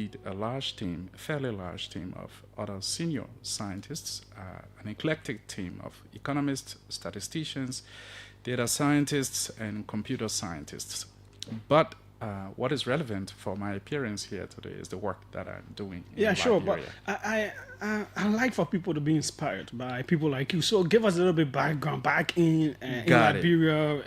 lead a fairly large team of other senior scientists, an eclectic team of economists, statisticians, data scientists, and computer scientists. But what is relevant for my appearance here today is the work that I'm doing Yeah, in sure. But Liberia. I like for people to be inspired by people like you. So give us a little bit background back in Got it. Liberia,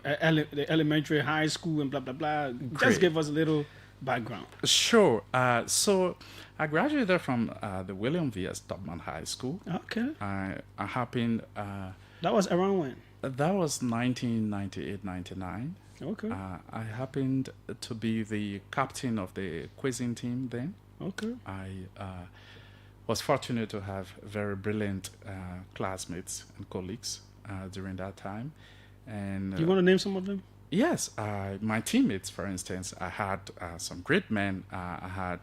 the elementary, high school, and blah blah blah. Just Great. give us a little background. Sure. So I graduated from the William V.S. Tubman High School. Okay, I happened, that was around when? that was 1998, 99. Okay, I happened to be the captain of the quizzing team then. okay. I was fortunate to have very brilliant classmates and colleagues during that time. And Do you want to name some of them? yes, my teammates, for instance, I had some great men. I had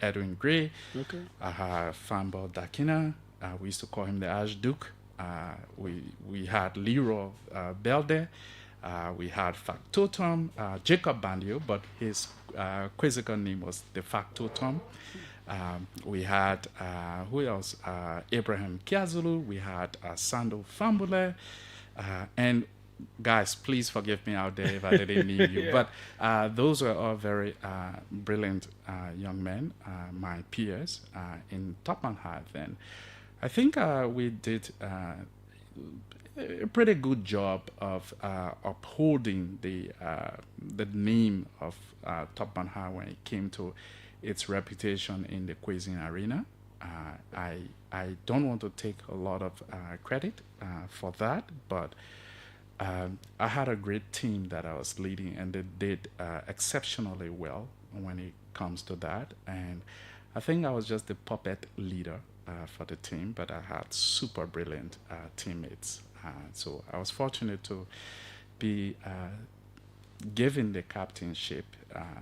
Edwin Gray, Okay. I had Fambo Dakina. We used to call him the Archduke. We had Leroy Belde. We had Factotum, Jacob Bandio, but his quizzical name was the Factotum. We had, who else? Abraham Kiazulu. We had Sando Fambule. And guys, please forgive me out there if I didn't name you. Yeah. But those were all very brilliant young men, my peers in Topman High then. I think we did a pretty good job of upholding the name of Topman High when it came to its reputation in the quizzing arena. I don't want to take a lot of credit for that, but I had a great team that I was leading, and they did exceptionally well when it comes to that. And I think I was just the puppet leader for the team, but I had super brilliant teammates. So I was fortunate to be given the captainship,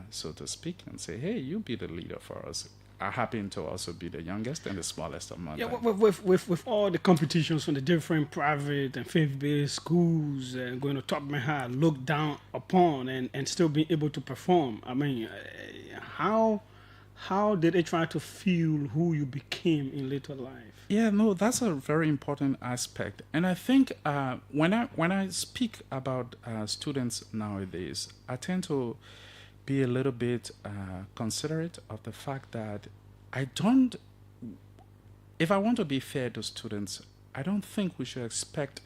so to speak, and say, hey, you be the leader for us. I happen to also be the youngest and the smallest among Yeah, them. with all the competitions from the different private and faith-based schools and going to top high, looked down upon, and still being able to perform. I mean, how did they try to fuel who you became in later life? Yeah, no, that's a very important aspect, and I think when I speak about students nowadays, I tend to be a little bit considerate of the fact that I don't. If I want to be fair to students, I don't think we should expect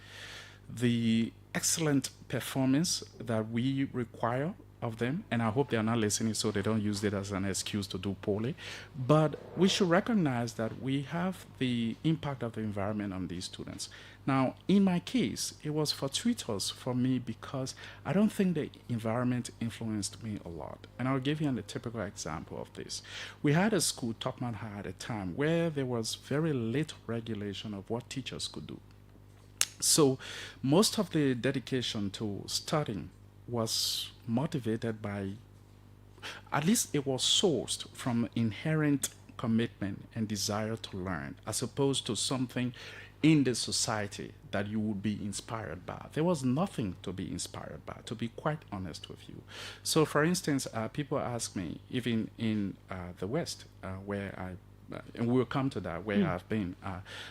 the excellent performance that we require of them, and I hope they are not listening so they don't use it as an excuse to do poorly. But we should recognize that we have the impact of the environment on these students. Now, in my case, it was fortuitous for me because I don't think the environment influenced me a lot. And I'll give you a typical example of this. We had a school, Topman High, at a time where there was very little regulation of what teachers could do. So most of the dedication to studying was motivated by, at least it was sourced from inherent commitment and desire to learn, as opposed to something in the society that you would be inspired by. There was nothing to be inspired by, to be quite honest with you. So, for instance, people ask me, even in the West, where and we'll come to that where I've been.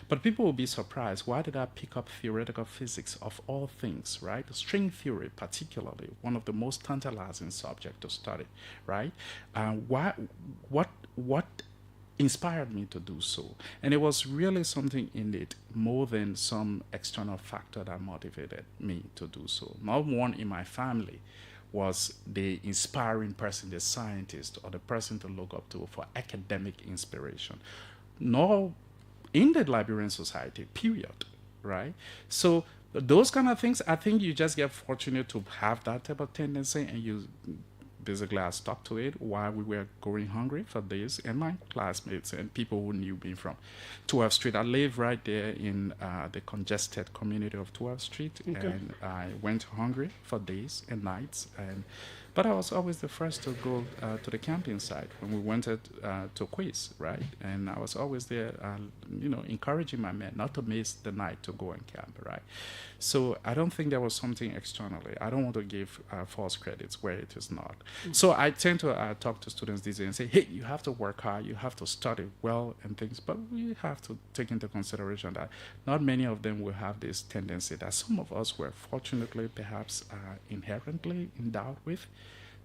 But people will be surprised. Why did I pick up theoretical physics of all things, right? String theory, particularly, one of the most tantalizing subjects to study, right? Why? What inspired me to do so? And it was really something in it more than some external factor that motivated me to do so. Not one in my family was the inspiring person, the scientist, or the person to look up to for academic inspiration, nor in the Liberian society, period, right? So those kind of things, I think you just get fortunate to have that type of tendency, and you basically I stuck to it while we were going hungry for days, and my classmates and people who knew me from 12th Street. I live right there in the congested community of 12th Street, Okay. and I went hungry for days and nights, and But I was always the first to go to the camping site when we went to quiz, right? And I was always there, encouraging my men not to miss the night to go and camp, right? So I don't think there was something externally. I don't want to give false credits where it is not. So I tend to talk to students these days and say, hey, you have to work hard, you have to study well and things, but we have to take into consideration that not many of them will have this tendency that some of us were fortunately perhaps inherently endowed with.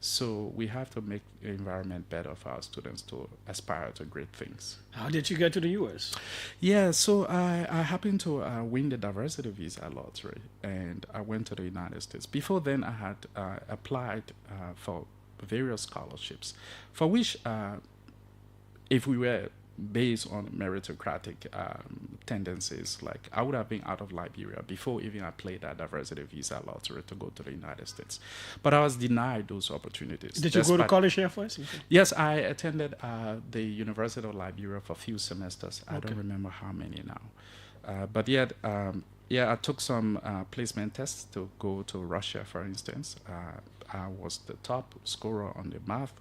So we have to make the environment better for our students to aspire to great things. How did you get to the U.S.? Yeah, so I happened to win the diversity visa lottery, and I went to the United States. Before then, I had applied for various scholarships, for which, if we were based on meritocratic tendencies, like I would have been out of Liberia before even I played that diversity visa lottery to go to the United States. But I was denied those opportunities. Did you go to college here first? Yes, I attended the University of Liberia for a few semesters. I Okay. don't remember how many now. But yet, I took some placement tests to go to Russia, for instance. I was the top scorer on the math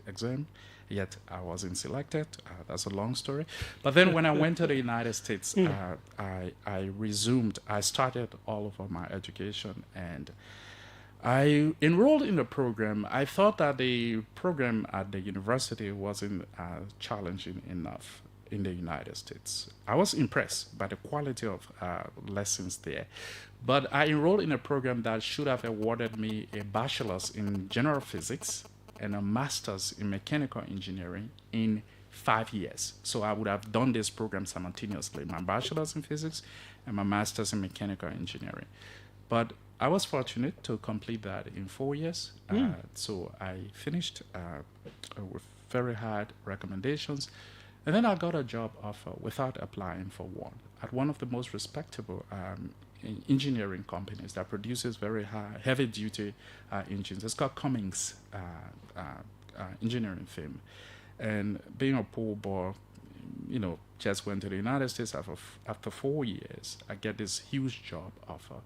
exam, yet I wasn't selected. That's a long story. But then when I went to the United States, I started all of my education, and I enrolled in the program. I thought that the program at the university wasn't challenging enough in the United States. I was impressed by the quality of lessons there. But I enrolled in a program that should have awarded me a bachelor's in general physics and a master's in mechanical engineering in 5 years. So I would have done this program simultaneously, my bachelor's in physics and my master's in mechanical engineering. But I was fortunate to complete that in 4 years. So I finished with very hard recommendations. And then I got a job offer without applying for one at one of the most respectable engineering companies that produces very high, heavy-duty engines. It's called Cummins engineering firm. And being a poor boy, just went to the United States after 4 years. I get this huge job offer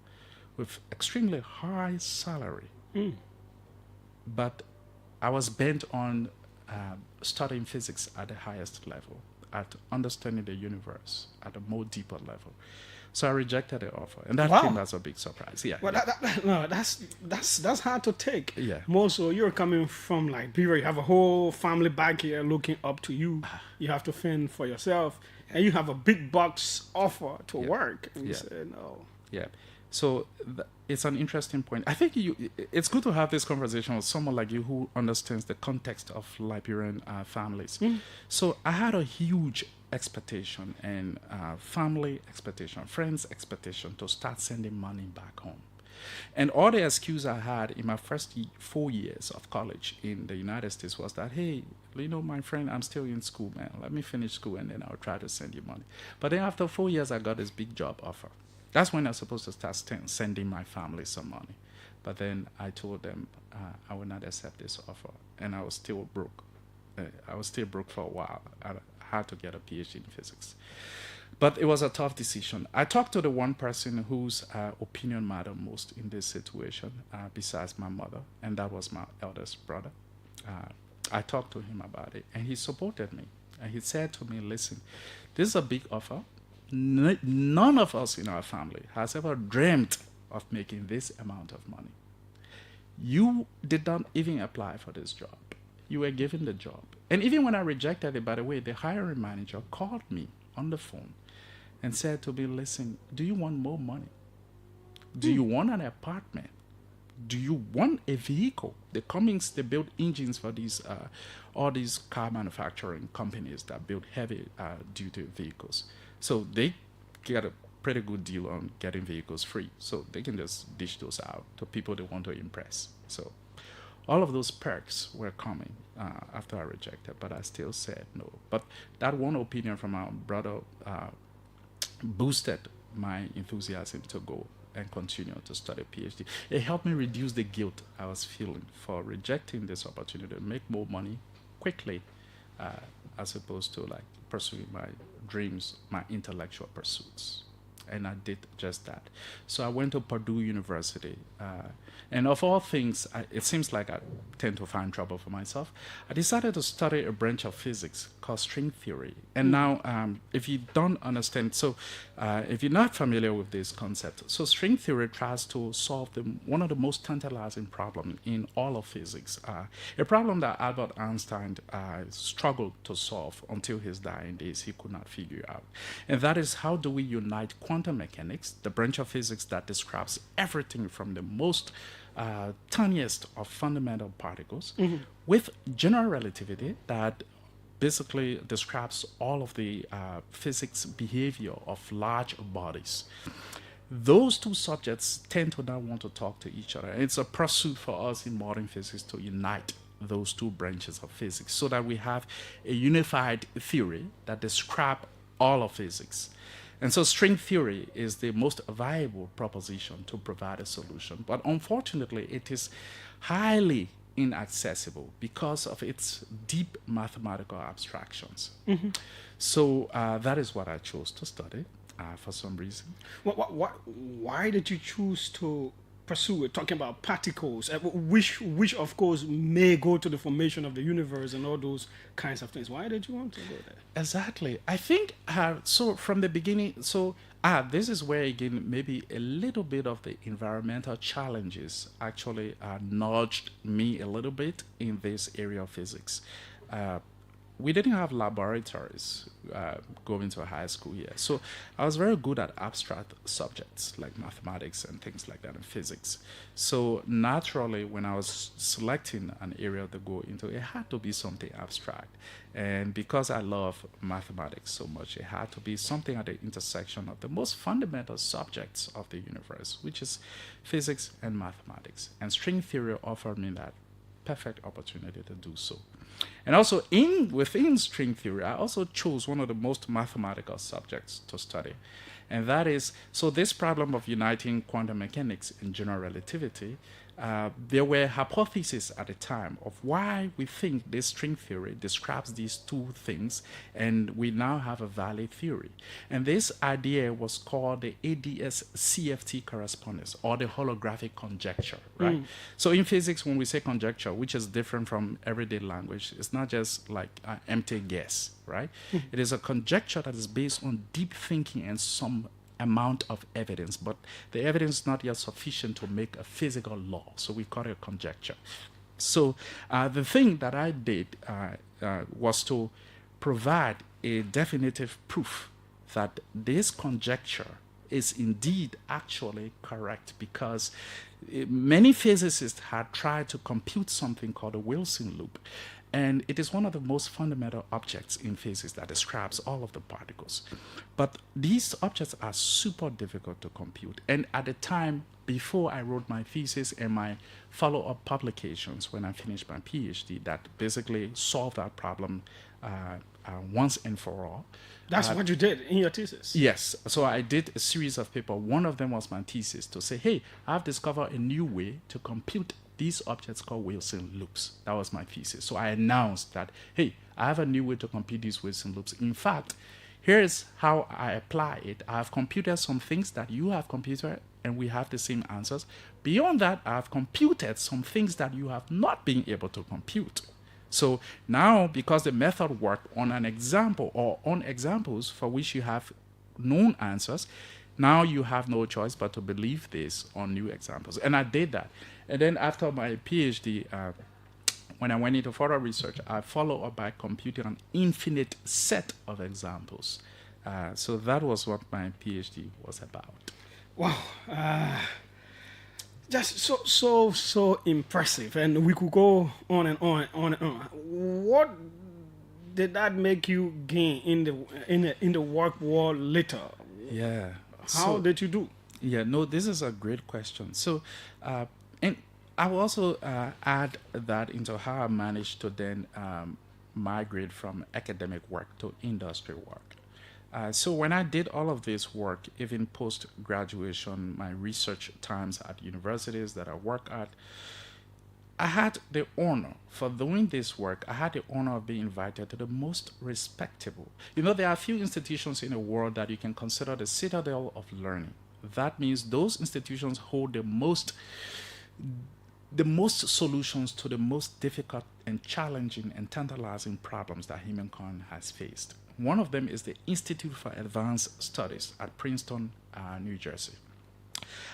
with extremely high salary. But I was bent on studying physics at the highest level, at understanding the universe at a more deeper level. So I rejected the offer, and that Wow. came as a big surprise. Yeah, Well, yeah. that's hard to take. Yeah. More so, you're coming from Liberia. You have a whole family back here looking up to you. You have to fend for yourself, and you have a big bucks offer to work. And you Yeah. say no. Yeah. So it's an interesting point. I think it's good to have this conversation with someone like you who understands the context of Liberian families. So I had a huge expectation and family expectation, friends expectation to start sending money back home. And all the excuse I had in my first 4 years of college in the United States was that, hey, my friend, I'm still in school, man. Let me finish school and then I'll try to send you money. But then after 4 years, I got this big job offer. That's when I was supposed to start sending my family some money. But then I told them I would not accept this offer. And I was still broke. I was still broke for a while. I had to get a PhD in physics. But it was a tough decision. I talked to the one person whose opinion mattered most in this situation, besides my mother, and that was my eldest brother. I talked to him about it, and he supported me. And he said to me, listen, this is a big offer. None of us in our family has ever dreamt of making this amount of money. You did not even apply for this job. You were given the job. And even when I rejected it, by the way, the hiring manager called me on the phone and said to me, listen, do you want more money? Do you want an apartment? Do you want a vehicle? The Cummins, they build engines for all these car manufacturing companies that build heavy duty vehicles. So they get a pretty good deal on getting vehicles free. So they can just dish those out to people they want to impress. So all of those perks were coming after I rejected, but I still said no. But that one opinion from our brother boosted my enthusiasm to go and continue to study PhD. It helped me reduce the guilt I was feeling for rejecting this opportunity to make more money quickly, as opposed to pursuing my dreams, my intellectual pursuits. And I did just that. So I went to Purdue University And of all things, it seems like I tend to find trouble for myself. I decided to study a branch of physics called string theory. And now, if you don't understand, if you're not familiar with this concept, so string theory tries to solve one of the most tantalizing problems in all of physics, a problem that Albert Einstein struggled to solve until his dying days. He could not figure out. And that is, how do we unite quantum mechanics, the branch of physics that describes everything from the most tiniest of fundamental particles, with general relativity that basically describes all of the physics behavior of large bodies. Those two subjects tend to not want to talk to each other. It's a pursuit for us in modern physics to unite those two branches of physics so that we have a unified theory that describes all of physics. And so string theory is the most viable proposition to provide a solution. But unfortunately, it is highly inaccessible because of its deep mathematical abstractions. So that is what I chose to study for some reason. Why did you choose to pursue it, talking about particles, which of course may go to the formation of the universe and all those kinds of things? Why did you want to go there? Exactly. I think so from the beginning. So this is where again maybe a little bit of the environmental challenges actually nudged me a little bit in this area of physics. We didn't have laboratories going to high school here. So I was very good at abstract subjects like mathematics and things like that and physics. So naturally, when I was selecting an area to go into, it had to be something abstract. And because I love mathematics so much, it had to be something at the intersection of the most fundamental subjects of the universe, which is physics and mathematics. And string theory offered me that perfect opportunity to do so. And also within string theory, I also chose one of the most mathematical subjects to study. And that is, so this problem of uniting quantum mechanics and general relativity, there were hypotheses at the time of why we think this string theory describes these two things, and we now have a valid theory. And this idea was called the ADS-CFT correspondence, or the holographic conjecture, right? So in physics, when we say conjecture, which is different from everyday language, it's not just like an empty guess, right? It is a conjecture that is based on deep thinking and some amount of evidence, but the evidence is not yet sufficient to make a physical law, so we call it a conjecture. So the thing that I did was to provide a definitive proof that this conjecture is indeed actually correct, because many physicists had tried to compute something called a Wilson loop. And it is one of the most fundamental objects in physics that describes all of the particles. But these objects are super difficult to compute. And at the time, before I wrote my thesis and my follow-up publications when I finished my PhD, that basically solved that problem once and for all. That's what you did in your thesis? Yes. So I did a series of papers. One of them was my thesis to say, hey, I've discovered a new way to compute these objects called Wilson loops. That was my thesis. So I announced that, hey, I have a new way to compute these Wilson loops. In fact, here's how I apply it. I have computed some things that you have computed, and we have the same answers. Beyond that, I have computed some things that you have not been able to compute. So now, because the method worked on an example or on examples for which you have known answers, now you have no choice but to believe this on new examples. And I did that. And then after my PhD, when I went into further research, I followed up by computing an infinite set of examples. So that was what my PhD was about. Wow. Just so impressive. And we could go on and on and on. What did that make you gain in the work world later? Yeah. How did you do? Yeah, no, this is a great question. So, and I will also add that into how I managed to then migrate from academic work to industry work. So when I did all of this work, even post-graduation, my research times at universities that I work at, I had the honor for doing this work. I had the honor of being invited to the most respectable. You know, there are a few institutions in the world that you can consider the citadel of learning. That means those institutions hold the most the most solutions to the most difficult and challenging and tantalizing problems that humankind has faced. One of them is the Institute for Advanced Studies at Princeton, New Jersey.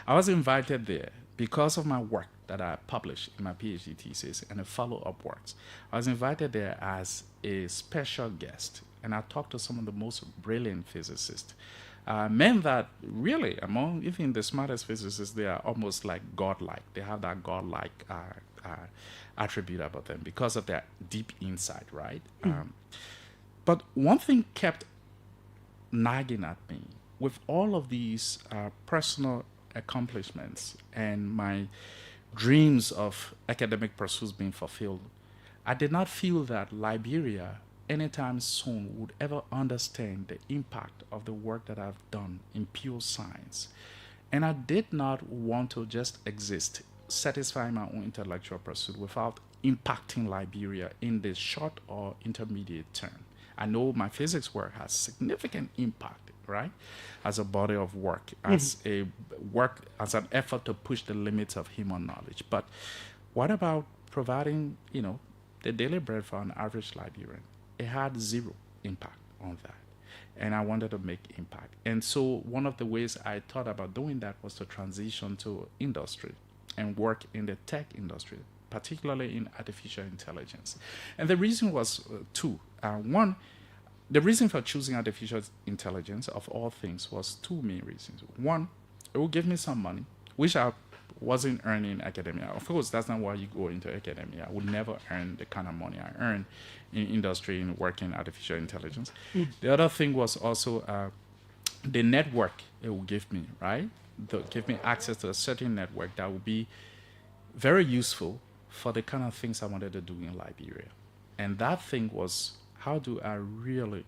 I was invited there because of my work that I published in my PhD thesis and the follow up works. I was invited there as a special guest, and I talked to some of the most brilliant physicists. Men that really, among even the smartest physicists, they are almost like godlike. They have that godlike attribute about them because of their deep insight, right? But one thing kept nagging at me with all of these personal accomplishments and my dreams of academic pursuits being fulfilled. I did not feel that Liberia anytime soon would ever understand the impact of the work that I've done in pure science. And I did not want to just exist, satisfying my own intellectual pursuit without impacting Liberia in the short or intermediate term. I know my physics work has significant impact, right? As a body of work, as a work, as an effort to push the limits of human knowledge. But what about providing, the daily bread for an average Liberian? It had zero impact on that. And I wanted to make impact. And so one of the ways I thought about doing that was to transition to industry and work in the tech industry, particularly in artificial intelligence. And the reason was two. One, the reason for choosing artificial intelligence of all things was two main reasons. One, it will give me some money, which I wasn't earning in academia. Of course, that's not why you go into academia. I would never earn the kind of money I earn in industry in working artificial intelligence. The other thing was also the network it will give me, right? Give me access to a certain network that will be very useful for the kind of things I wanted to do in Liberia. And that thing was, how do I really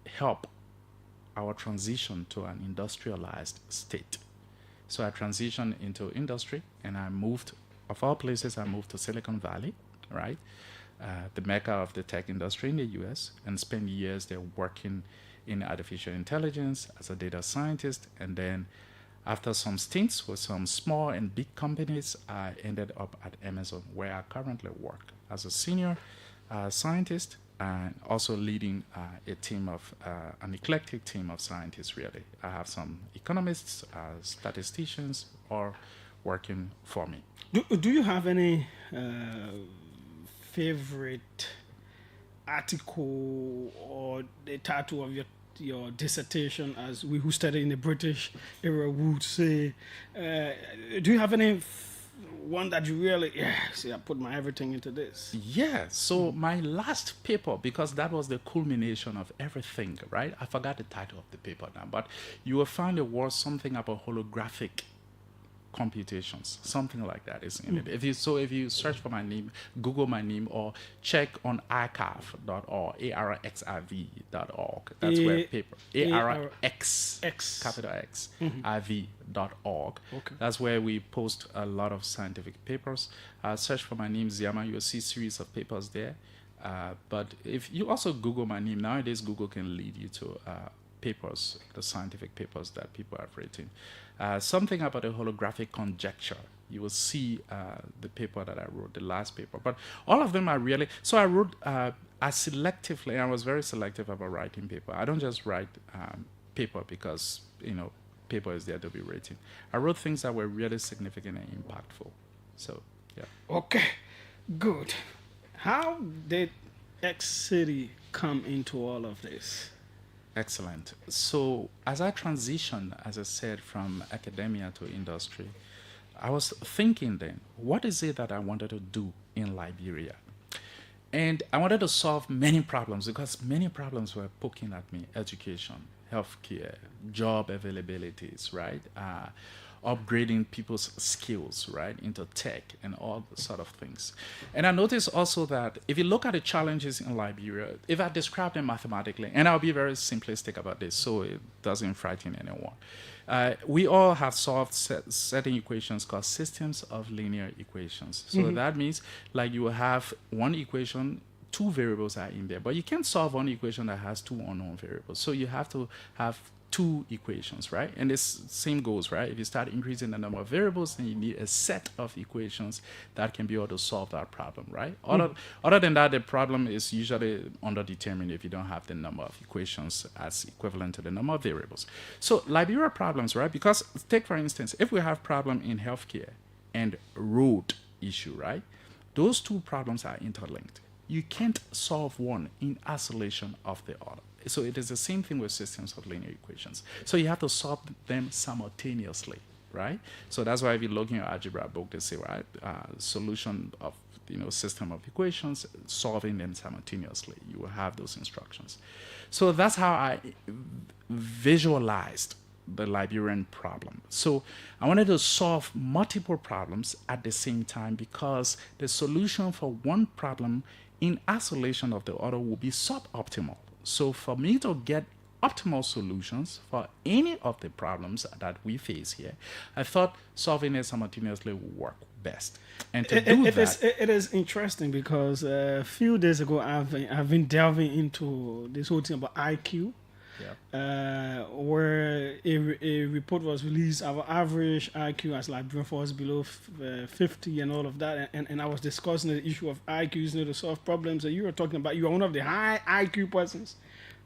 help our transition to an industrialized state? So I transitioned into industry, and I moved, of all places, I moved to Silicon Valley, right? The mecca of the tech industry in the US, and spent years there working in artificial intelligence as a data scientist. And then after some stints with some small and big companies, I ended up at Amazon, where I currently work as a senior scientist, and also leading a team of an eclectic team of scientists. Really, I have some economists, statisticians, all working for me. Do you have any favorite article or the title of your dissertation, as we who study in the British era would say? Do you have any one that you really, see, I put my everything into this? Yeah, so my last paper, because that was the culmination of everything, right? I forgot the title of the paper now, but you will find it was something about holographic computations, something like that is in it. If you search for my name, Google my name, or check on arxiv.org, arxiv.org. That's where paper arx capital X iv.org. Okay. That's where we post a lot of scientific papers. Search for my name, Ziama. You'll see series of papers there. But if you also Google my name nowadays, Google can lead you to papers, the scientific papers that people have written. Something about a holographic conjecture. You will see the paper that I wrote, the last paper. But all of them are really... So I wrote... I was very selective about writing paper. I don't just write paper because, paper is there to be written. I wrote things that were really significant and impactful. So, yeah. Okay, good. How did X City come into all of this? Excellent. So as I transitioned, as I said, from academia to industry, I was thinking then, what is it that I wanted to do in Liberia? And I wanted to solve many problems, because many problems were poking at me: education, healthcare, job availabilities, right? Upgrading people's skills, right, into tech and all sort of things. And I noticed also that if you look at the challenges in Liberia, if I describe them mathematically, and I'll be very simplistic about this so it doesn't frighten anyone, we all have solved certain equations called systems of linear equations. So that means like you have one equation two variables are in there, but you can't solve one equation that has two unknown variables. So you have to have two equations, right? And this same goes, right? If you start increasing the number of variables, then you need a set of equations that can be able to solve that problem, right? Other than that, the problem is usually underdetermined if you don't have the number of equations as equivalent to the number of variables. So Liberia problems, right? Because take for instance, if we have problem in healthcare and road issue, right? Those two problems are interlinked. You can't solve one in isolation of the other. So it is the same thing with systems of linear equations. So you have to solve them simultaneously, right? So that's why if you're looking at algebra book, they say, right, solution of system of equations, solving them simultaneously. You will have those instructions. So that's how I visualized the Liberian problem. So I wanted to solve multiple problems at the same time because the solution for one problem in isolation of the other will be suboptimal. So for me to get optimal solutions for any of the problems that we face here, I thought solving it simultaneously would work best. And to it is interesting because a few days ago I've been delving into this whole thing about IQ. Yeah. Where a report was released, our average IQ as Liberian falls below 50 and all of that, and I was discussing the issue of IQ using it to solve problems, and you were talking about you are one of the high IQ persons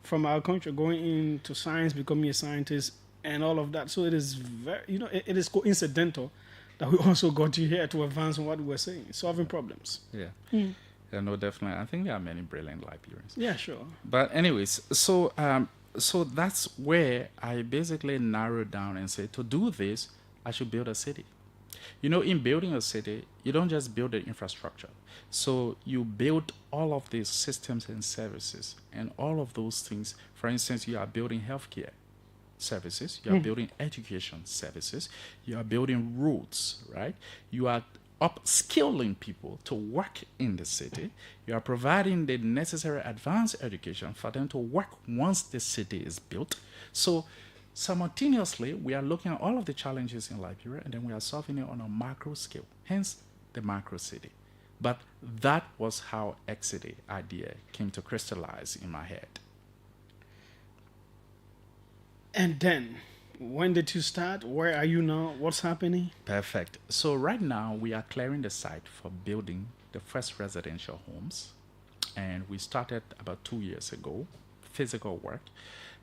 from our country going into science, becoming a scientist, and all of that. So it is very, it is coincidental that we also got you here to advance on what we were saying, solving problems. Yeah. Yeah, no, definitely. I think there are many brilliant Liberians. Yeah, sure. But anyways, so that's where I basically narrowed down and said, to do this, I should build a city. In building a city, you don't just build the infrastructure. So you build all of these systems and services and all of those things. For instance, you are building healthcare services, you are building education services, you are building roads, right? You are upskilling people to work in the city. You are providing the necessary advanced education for them to work once the city is built. So simultaneously, we are looking at all of the challenges in Liberia, and then we are solving it on a macro scale, hence the macro city. But that was how X-City idea came to crystallize in my head. And then, when did you start? Where are you now? What's happening? Perfect. So right now we are clearing the site for building the first residential homes. And we started about 2 years ago, physical work.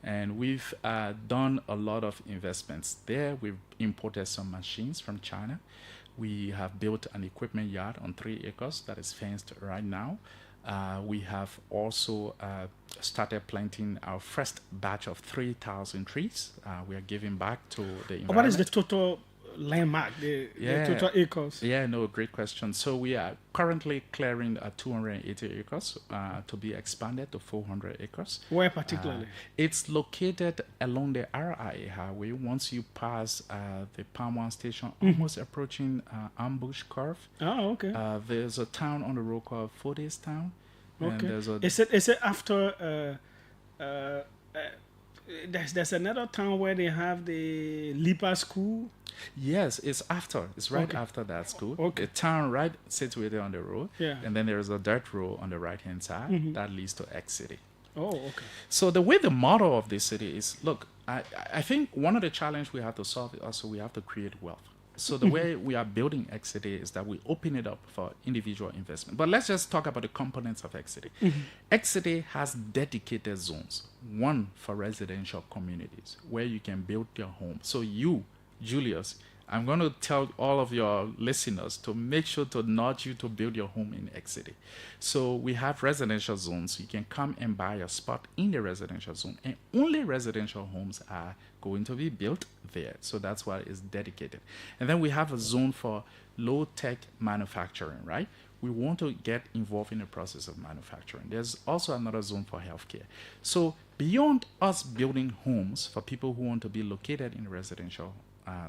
And we've done a lot of investments there. We've imported some machines from China. We have built an equipment yard on 3 acres that is fenced right now. We have also started planting our first batch of 3,000 trees. We are giving back to the environment. What is the total landmark, the total acres? Yeah, no, great question. So we are currently clearing 280 acres to be expanded to 400 acres. Where particularly? It's located along the RIA highway. Once you pass the Palm One station, almost approaching Ambush Curve. Oh, okay. There's a town on the road called Fordyce Town. Okay. Is it after... there's another town where they have the Lipa school. Yes, it's after. It's right after that school. Okay. The town right situated on the road. Yeah. And then there's a dirt road on the right-hand side that leads to X-City. Oh, okay. So the way the model of this city is, look, I think one of the challenges we have to solve is also we have to create wealth. So the way we are building X-City is that we open it up for individual investment. But let's just talk about the components of X-City. X-City has dedicated zones. One for residential communities where you can build your home. So you, Julius, I'm going to tell all of your listeners to make sure to nudge you to build your home in X-City. So we have residential zones. You can come and buy a spot in the residential zone, and only residential homes are going to be built there. So that's why it's dedicated. And then we have a zone for low-tech manufacturing, right? We want to get involved in the process of manufacturing. There's also another zone for healthcare. So beyond us building homes for people who want to be located in residential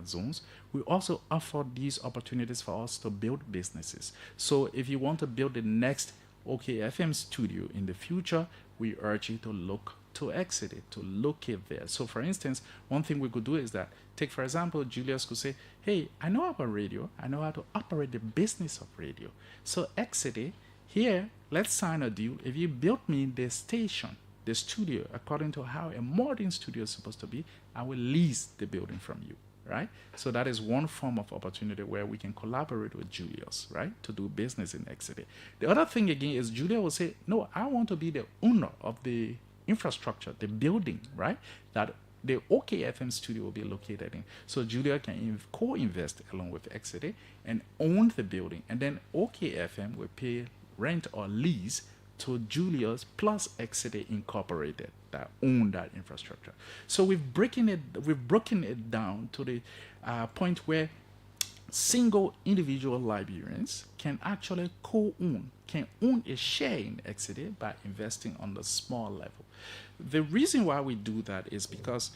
zones, we also offer these opportunities for us to build businesses. So if you want to build the next OKFM studio in the future, we urge you to look to X-City, to locate there. So for instance, one thing we could do is that, take for example, Julius could say, hey, I know about radio. I know how to operate the business of radio. So X-City, Here, let's sign a deal. If you build me the station, the studio, according to how a modern studio is supposed to be, I will lease the building from you, right? So that is one form of opportunity where we can collaborate with Julius, right, to do business in Exeter. The other thing again is Julius will say, no, I want to be the owner of the infrastructure, the building, right, that the OKFM studio will be located in. So Julia can co-invest along with Exeter and own the building, and then OKFM will pay rent or lease to Julius plus Exeter Incorporated that own that infrastructure. So we've broken it down to the point where single individual Liberians can actually can own a share in Exeter by investing on the small level. The reason why we do that is because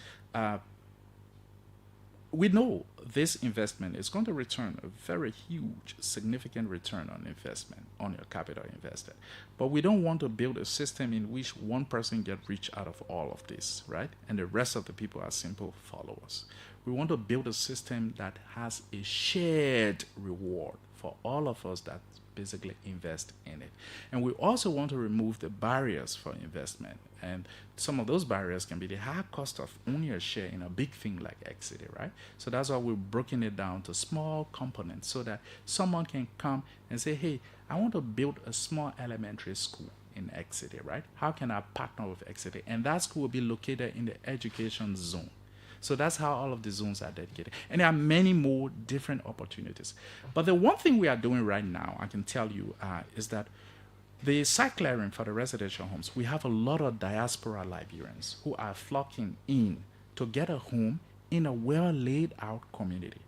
we know this investment is going to return a very huge, significant return on investment on your capital invested. But we don't want to build a system in which one person gets rich out of all of this, right? And the rest of the people are simple followers. We want to build a system that has a shared reward for all of us that basically invest in it. And we also want to remove the barriers for investment. And some of those barriers can be the high cost of owning a share in a big thing like Exeter, right? So that's why we've broken it down to small components so that someone can come and say, hey, I want to build a small elementary school in Exeter, right? How can I partner with Exeter? And that school will be located in the education zone. So that's how all of the zones are dedicated. And there are many more different opportunities. But the one thing we are doing right now, I can tell you, is that the site clearing for the residential homes, we have a lot of diaspora Liberians who are flocking in to get a home in a well laid out community.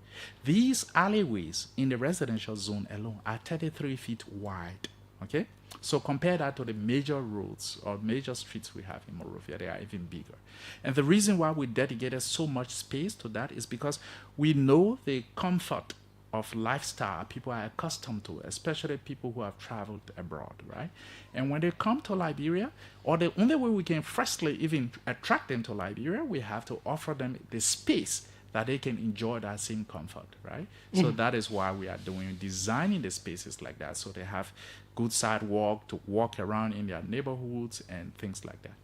These alleyways in the residential zone alone are 33 feet wide. Okay? So compare that to the major roads or major streets we have in Monrovia. They are even bigger. And the reason why we dedicated so much space to that is because we know the comfort of lifestyle people are accustomed to, especially people who have traveled abroad, right? And when they come to Liberia, or the only way we can firstly even attract them to Liberia, we have to offer them the space that they can enjoy that same comfort, right? So that is why we are designing the spaces like that, so they have good sidewalk to walk around in their neighborhoods and things like that.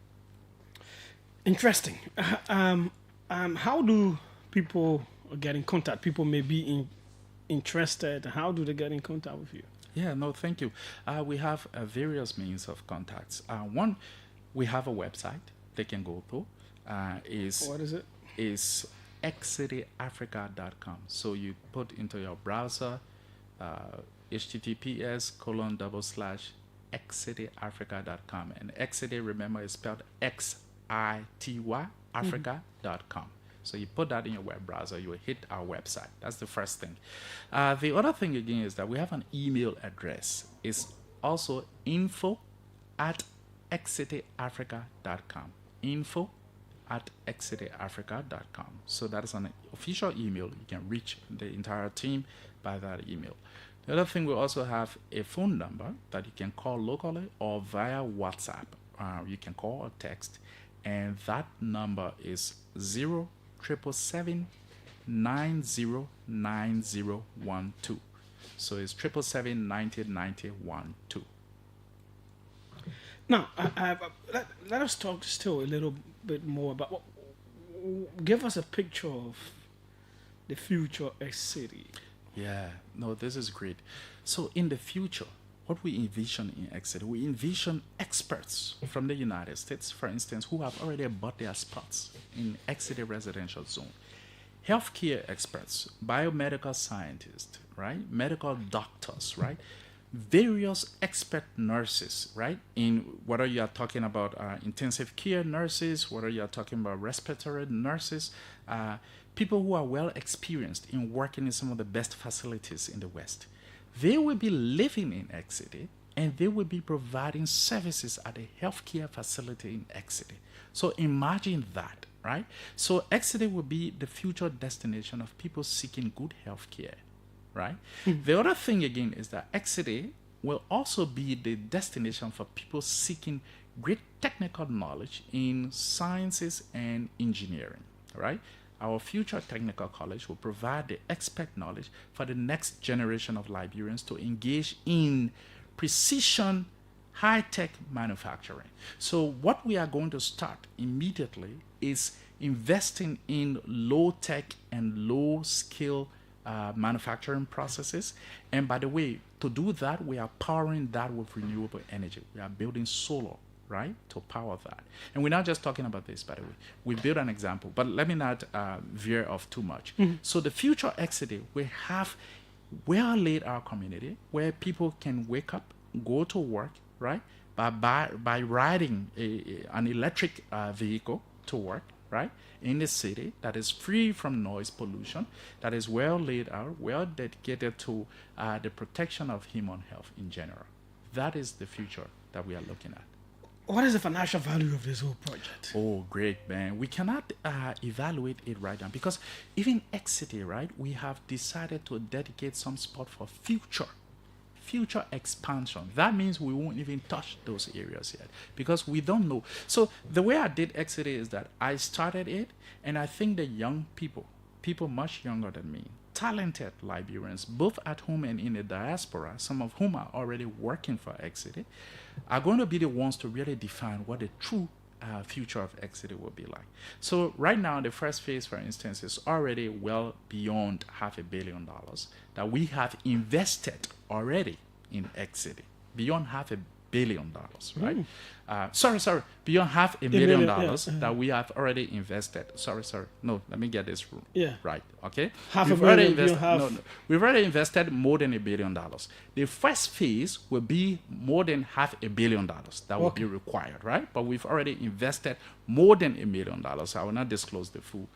Interesting. How do people get in contact? People may be interested. How do they get in contact with you? Yeah, no, thank you. We have various means of contacts. One, we have a website they can go to. What is it? Is exeterafrica.com. So you put into your browser https://exeterafrica.com, and Exeter, remember, is spelled XITY Africa.com. So you put that in your web browser, you will hit our website. That's the first thing. The other thing again is that we have an email address. It's also info@exeterafrica.com. info@exeterafrica.com. So that is an official email. You can reach the entire team by that email. The other thing, we also have a phone number that you can call locally or via WhatsApp. You can call or text, and that number is 077909012. So it's 777909012. Now, let us talk still a little bit more about give us a picture of the future X-City. Yeah, no, this is great. So in the future, what we envision in Exeter, we envision experts from the United States, for instance, who have already bought their spots in Exeter residential zone. Healthcare experts, biomedical scientists, right? Medical doctors, right? Various expert nurses, right? In whether you are talking about intensive care nurses, whether you are talking about respiratory nurses, people who are well experienced in working in some of the best facilities in the West. They will be living in Exeter, and they will be providing services at a healthcare facility in Exeter. So imagine that, right? So Exeter will be the future destination of people seeking good healthcare, right? The other thing again is that Exeter will also be the destination for people seeking great technical knowledge in sciences and engineering, right? Our future technical college will provide the expert knowledge for the next generation of Liberians to engage in precision high-tech manufacturing. So what we are going to start immediately is investing in low-tech and low-skill manufacturing processes. And by the way, to do that, we are powering that with renewable energy. We are building solar, right, to power that. And we're not just talking about this, by the way. We built an example, but let me not veer off too much. So the future Exity, we have well laid our community where people can wake up, go to work, right, by riding an electric vehicle to work, right, in the city that is free from noise pollution, that is well laid out, well dedicated to the protection of human health in general. That is the future that we are looking at. What is the financial value of this whole project? Oh, great, man. We cannot evaluate it right now because even Exity, right, we have decided to dedicate some spot for future expansion. That means we won't even touch those areas yet because we don't know. So the way I did Exity is that I started it, and I think the young people much younger than me, talented Liberians, both at home and in the diaspora, some of whom are already working for Exity, are going to be the ones to really define what the true future of Exity will be like. So right now, the first phase, for instance, is already well beyond $500 million that we have invested already in Exity, beyond $500 million, right? Beyond $500,000 that we have already invested. No, let me get this right. Okay, we've already invested more than $1 billion. The first phase will be more than $500 million that will be required, right? But we've already invested more than $1 million. I will not disclose the full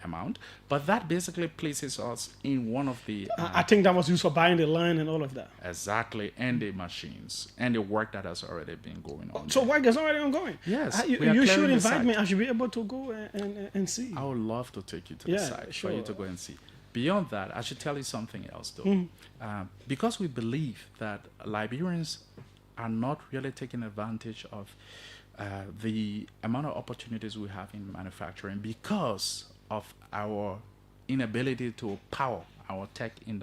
amount, but that basically places us in one of the I think that was used for buying the land and all of that. Exactly, and the machines and the work that has already been going on. So work is already ongoing. Yes, you should invite me. I should be able to go and see. I would love to take you to the site for you to go and see. Beyond that, I should tell you something else though, because we believe that Liberians are not really taking advantage of the amount of opportunities we have in manufacturing because of our inability to power our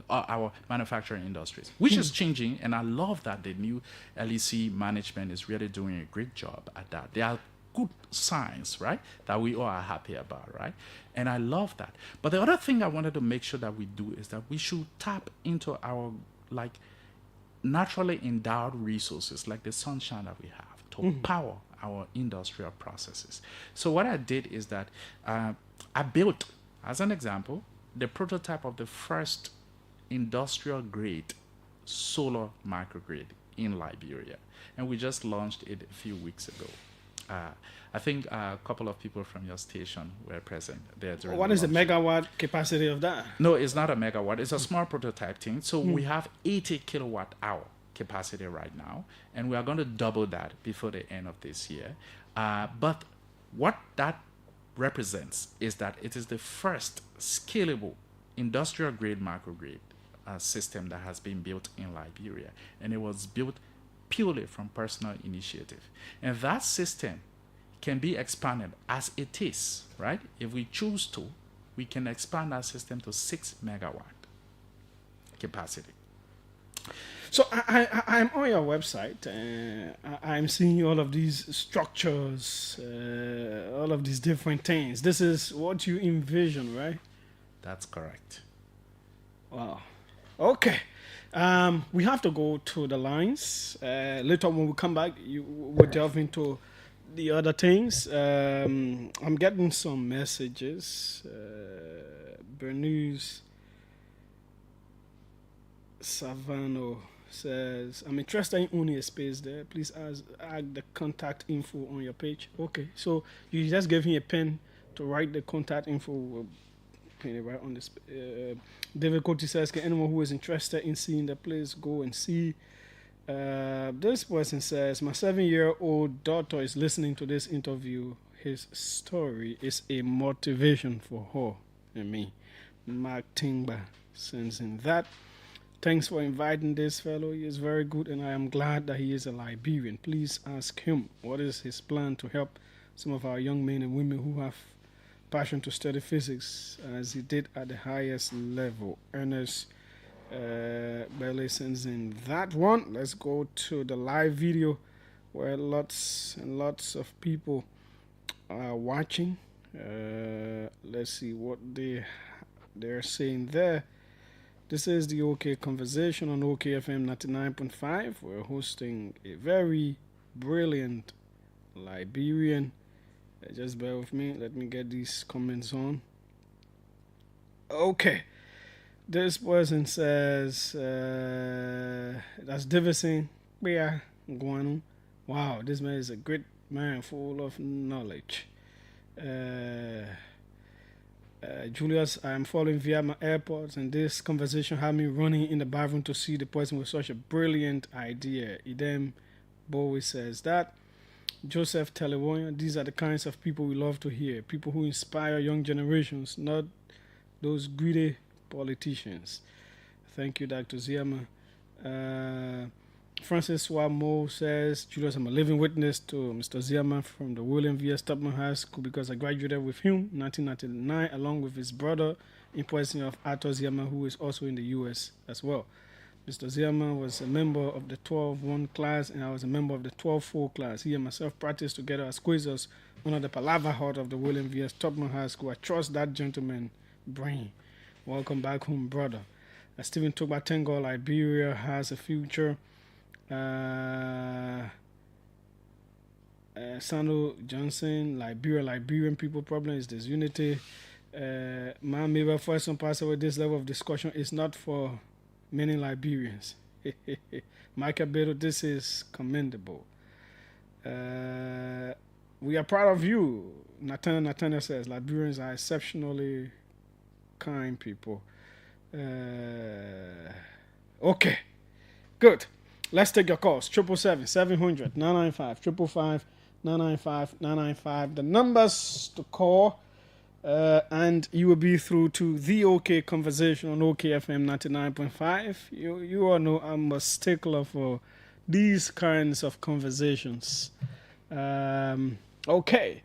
our manufacturing industries, which is changing, and I love that the new LEC management is really doing a great job at that. There are good signs, right, that we all are happy about, right? And I love that. But the other thing I wanted to make sure that we do is that we should tap into our naturally endowed resources like the sunshine that we have to power our industrial processes. So what I did is that I built, as an example, the prototype of the first industrial grade solar microgrid in Liberia. And we just launched it a few weeks ago. I think a couple of people from your station were present there. What is the megawatt capacity of that? No, it's not a megawatt. It's a small prototype thing. So we have 80 kilowatt hour capacity right now, and we are going to double that before the end of this year. But what that represents is that it is the first scalable industrial grade microgrid system that has been built in Liberia, and it was built purely from personal initiative. And that system can be expanded as it is, right? If we choose to, we can expand that system to 6 megawatt capacity. So I'm on your website. I'm seeing all of these structures, all of these different things. This is what you envision, right? That's correct. Wow. Okay. We have to go to the lines. Later when we come back, we'll delve into the other things. I'm getting some messages. Bernice Savano says, I'm interested in owning a space there. Please add the contact info on your page. Okay, so you just gave me a pen to write the contact info. We'll pin it right on this. David Coty says, can anyone who is interested in seeing the place go and see? This person says, my 7-year-old daughter is listening to this interview. His story is a motivation for her and me. Mark Tingba sends in that. Thanks for inviting this fellow. He is very good, and I am glad that he is a Liberian. Please ask him what is his plan to help some of our young men and women who have passion to study physics, as he did at the highest level. Ernest Barely sends in that one. Let's go to the live video where lots and lots of people are watching. Let's see what they're saying there. This is the OK Conversation on OKFM 99.5. We're hosting a very brilliant Liberian. Just bear with me. Let me get these comments on. Okay. This person says, that's Davison. Yeah, going on. Wow, this man is a great man full of knowledge. Julius, I am following via my AirPods, and this conversation had me running in the bathroom to see the person with such a brilliant idea. Idem Bowie says that. Joseph Telewoyan, these are the kinds of people we love to hear. People who inspire young generations, not those greedy politicians. Thank you, Dr. Ziama. Francis Wamo says, Julius, I'm a living witness to Mr. Ziama from the William V.S. Tubman High School because I graduated with him in 1999 along with his brother in person of Arthur Ziama, who is also in the U.S. as well. Mr. Ziama was a member of the 12-1 class and I was a member of the 12-4 class. He and myself practiced together as quizzers under the Palava Hut of the William V.S. Tubman High School. I trust that gentleman brain. Welcome back home, brother. Stephen Toba Tengo, Liberia has a future. Sando Johnson, Liberian people problem is disunity. Man, maybe for some pass away, this level of discussion is not for many Liberians. Michael Beto, this is commendable. We are proud of you. Nathaniel says Liberians are exceptionally kind people. Okay, good. Let's take your calls. 777-700-995, 555-995, The numbers to call, and you will be through to the OK Conversation on OKFM 99.5. You all know I'm a stickler for these kinds of conversations. Okay,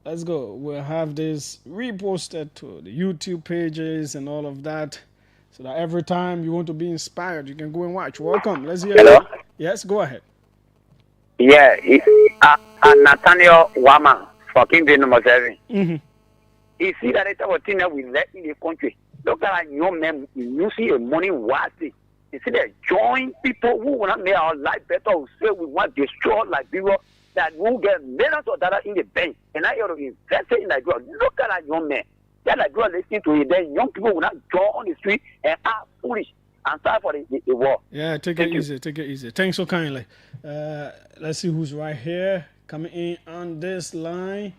let's go. We'll have this reposted to the YouTube pages and all of that, so that every time you want to be inspired, you can go and watch. Welcome. Let's hear Hello? you. Yes, go ahead. Yeah, it's Nathaniel Wama, fucking the number 7. Mm-hmm. You see that it's our thing that we let in the country. Look at young men, you see a money wisely. You see that join people who want to make our life better, who say we want to destroy Liberia, that will get millions of dollars in the bank. And I have to invest in Liberia. Look at that young man. That Liberia listening to it, then young people will not join on the street and act foolish and start for the war. Yeah, take it easy. Take it easy. Thanks so kindly. Let's see who's right here coming in on this line.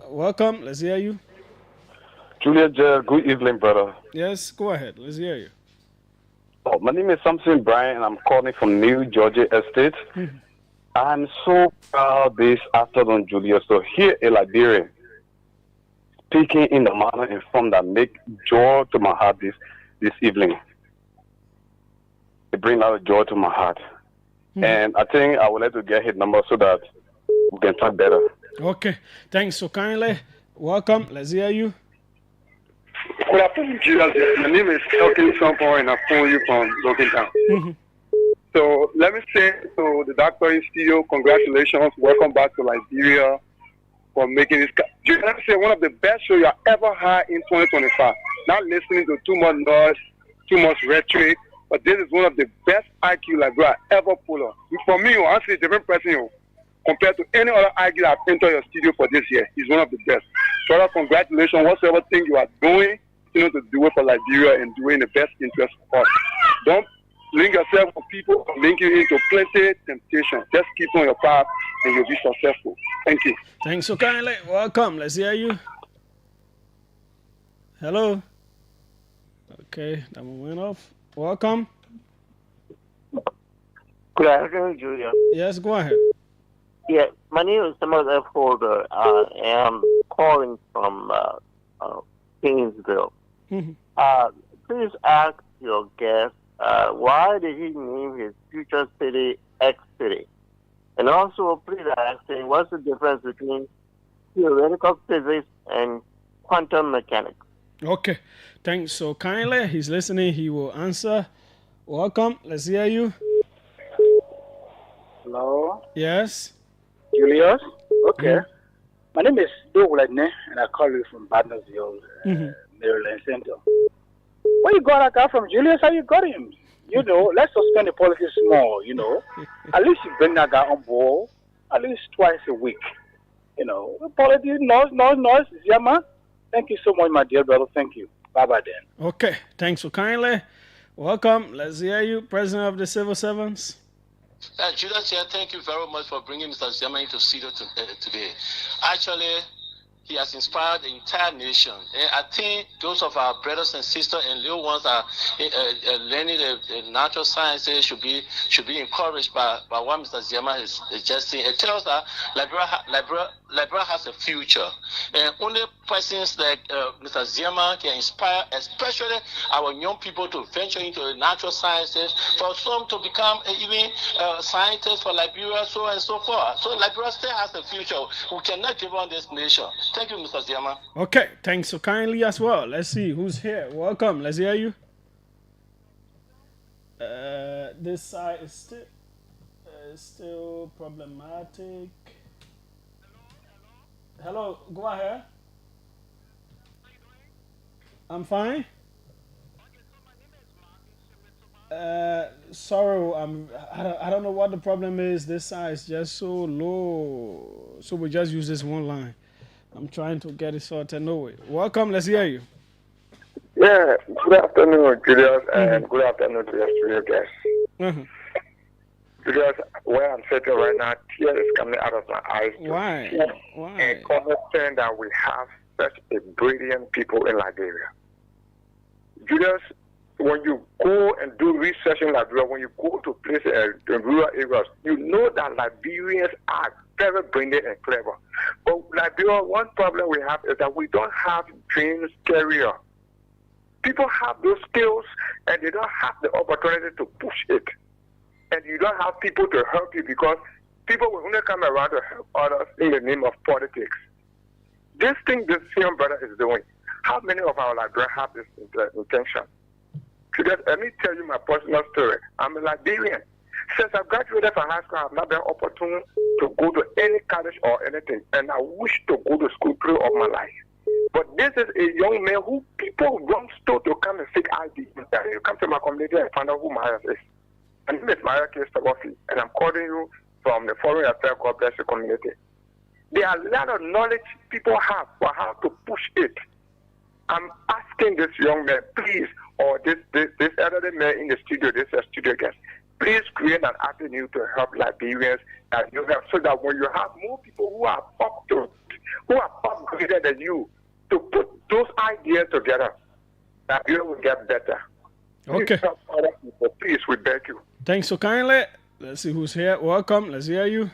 Welcome. Let's hear you. Julius Jeh, good evening, brother. Yes, go ahead. Let's hear you. Oh, my name is Samson Bryan, and I'm calling from New Georgia Estate. Mm-hmm. I'm so proud this afternoon, Julius, to hear a Liberian speaking in the manner and form that make joy to my heart this evening. It brings a lot of joy to my heart. Mm-hmm. And I think I would like to get his number so that we can talk better. Okay. Thanks so kindly. Welcome. Let's hear you. Good afternoon, Julius. My name is Elkin Sampo, and I'm calling you from Logan Town. Mm-hmm. So let me say to the doctor in studio, congratulations. Welcome back to Liberia for making this. Let me say one of the best shows you have ever had in 2025. Not listening to too much noise, too much rhetoric, but this is one of the best IQ Liberia ever pulled on. For me, honestly, a different person compared to any other IQ that I've entered your studio for this year. He's one of the best. So congratulations. Whatsoever thing you are doing, to do it for Liberia and do it in the best interest of us. Don't link yourself with people or link you into plenty temptation. Just keep on your path and you'll be successful. Thank you. Thanks so kindly. Welcome. Let's hear you. Hello. Okay, that one went off. Welcome. Good afternoon, Julia. Yes, go ahead. Yeah, my name is Samuel F. Holder. I am calling from Kingsville. Mm-hmm. Please ask your guest why did he name his future city X City? And also, please ask him what's the difference between theoretical physics and quantum mechanics. Okay, thanks so kindly. He's listening. He will answer. Welcome. Let's hear you. Hello, Yes. Julius. Okay. Mm-hmm. My name is Douglas, and I call you from Barnesville, Mm-hmm. Maryland Center. Where you got that guy from, Julius? How you got him? Let's suspend the politics more. At least you bring that guy on board at least twice a week. Politics, noise, Yama. Thank you so much, my dear brother. Thank you. Bye-bye then. Okay, thanks so kindly. Welcome. Let's hear you, President of the Civil Servants. Julius Jeh, thank you very much for bringing Mr. Zema into studio today. Actually, he has inspired the entire nation. And I think those of our brothers and sisters and little ones that are learning the natural sciences should be encouraged by what Mr. Zema is just saying. It tells that Liberia has a future. And only persons like Mr. Zema can inspire, especially our young people, to venture into the natural sciences, for some to become even scientists for Liberia, so and so forth. So Liberia still has a future. We cannot give on this nation. Thank you, Mr. Zema. Okay, thanks so kindly as well. Let's see who's here. Welcome. Let's hear you. This side is still problematic. Hello, go ahead. I'm fine. Sorrow, I don't know what the problem is. This side is just so low, so we just use this one line. I'm trying to get it sorted. No way. Welcome. Let's hear you. Yeah. Good afternoon, Julius, and good afternoon to your studio guests. Mm-hmm. Julius, where I'm sitting right now, tears is coming out of my eyes. Why? And understand that we have such a brilliant people in Liberia. Julius, when you go and do research in Liberia, when you go to places in rural areas, you know that Liberians are very brilliant and clever. But Liberia, one problem we have is that we don't have dreams career. People have those skills and they don't have the opportunity to push it. And you don't have people to help you because people will only come around to help others in the name of politics. This thing this young brother is doing, how many of our Liberians have this intention? Let me tell you my personal story. I'm a Liberian. Since I graduated from high school, I have not been opportune to go to any college or anything. And I wish to go to school through all my life. But this is a young man who people run to come and seek ID. You come to my community and find out who Maya is. My name is Maya Kestagofi, and I'm calling you from the Foreign Affairs God Bless the Community. There are a lot of knowledge people have for how to push it. I'm asking this young man, please, or this elderly man in the studio, this studio guest, please create an avenue to help Liberians that you have, so that when you have more people who are upgraded than you, to put those ideas together, Liberia will get better. Okay. Please help other people. Please, we beg you. Thanks so kindly. Let's see who's here. Welcome. Let's hear you.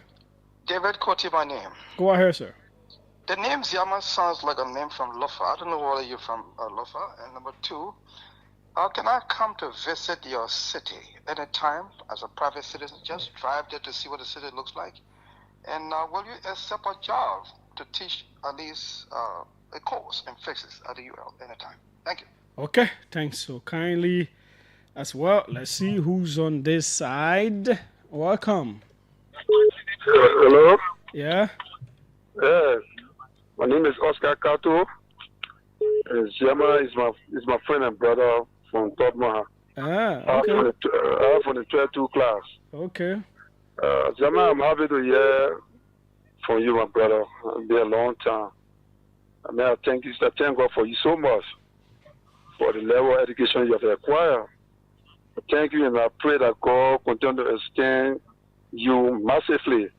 David Koti, my name. Go ahead, sir. The name Ziama sounds like a name from Lofa. I don't know whether you're from Lofa. And number two, can I come to visit your city anytime as a private citizen? Just drive there to see what the city looks like. And will you accept a job to teach at least a course in physics at the UL anytime? Thank you. Okay, thanks so kindly as well. Let's see who's on this side. Welcome. Hello? Yeah? Yes. My name is Oscar Kato. Ziama is my friend and brother from Tottenham. Okay. I'm from the 12-2 class. Okay. Ziama, I'm happy to hear from you, my brother. It's been a long time. I mean, I thank God for you so much for the level of education you have acquired. I thank you, and I pray that God continue to extend you massively.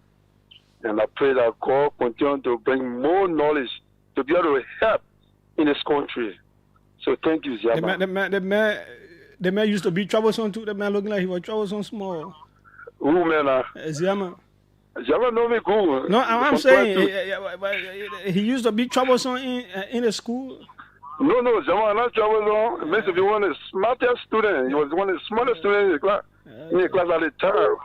And I pray that God continue to bring more knowledge to be able to help in this country. So thank you, Ziama. The man used to be troublesome too. The man looking like he was troublesome small. Who, man? Ziama. Ziama know me good. No, I'm saying he used to be troublesome in the school. No, Ziama not troublesome. He used to be one of the smartest students. He was one of the smartest students in the class. Me class at the term.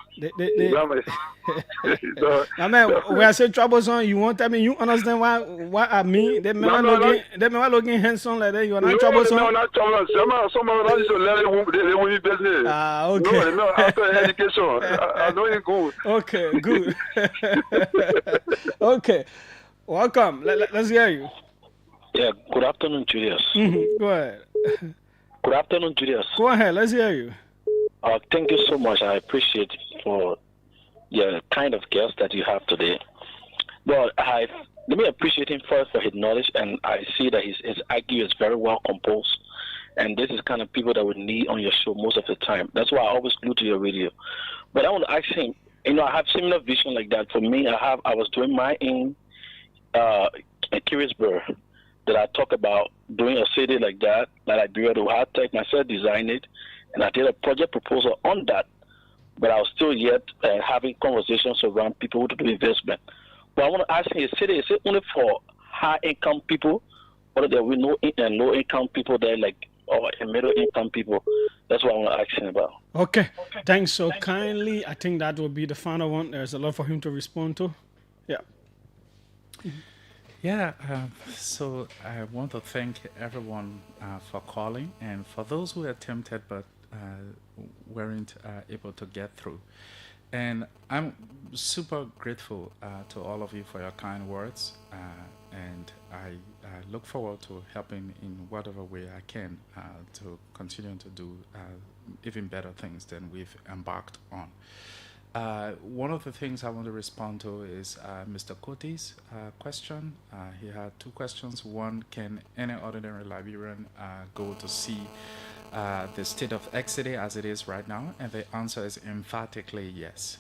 I mean, when I say troublesome, you want I mean you understand why I mean they may looking handsome like that. You are not troublesome. No, not troublesome. Someone else to learn the business. Ah, okay. No, after education, I know it good. Okay, good. Okay, welcome. Let's hear you. Yeah, good afternoon, Julius. Go ahead. Good afternoon, Julius. Go ahead. Let's hear you. Thank you so much. I appreciate it for the kind of guest that you have today. Well, let me appreciate him first for his knowledge, and I see that his IQ is very well composed. And this is kind of people that would need on your show most of the time. That's why I always glue to your radio. But I want to ask him, I have similar vision like that. For me, I was doing my in Curiousburg that I talk about doing a city like that, like Liberia, to high tech, myself design it, and I did a project proposal on that. But I was still yet having conversations around people who do investment. But I want to ask you, is it only for high-income people, or there will no low-income people there, or middle-income people? That's what I want to ask him about. Okay. Thanks so kindly. I think that will be the final one. There's a lot for him to respond to. Yeah. Yeah, so I want to thank everyone for calling, and for those who attempted but weren't able to get through. And I'm super grateful to all of you for your kind words, and I look forward to helping in whatever way I can to continue to do even better things than we've embarked on. One of the things I want to respond to is Mr. Koti's question. He had two questions. One, can any ordinary Liberian go to see the state of Exeter as it is right now? And the answer is emphatically yes.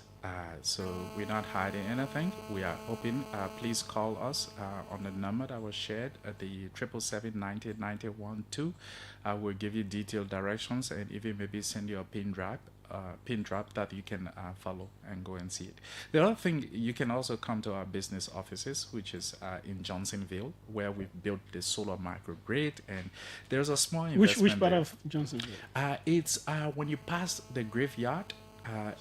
So we're not hiding anything. We are open. Please call us on the number that was shared at the 777-90-9012. We'll give you detailed directions and even maybe send you a pin drop that you can follow and go and see it. The other thing, you can also come to our business offices, which is in Johnsonville, where we've built the solar microgrid, and there's a small investment. Which part there. of Johnsonville? It's when you pass the graveyard.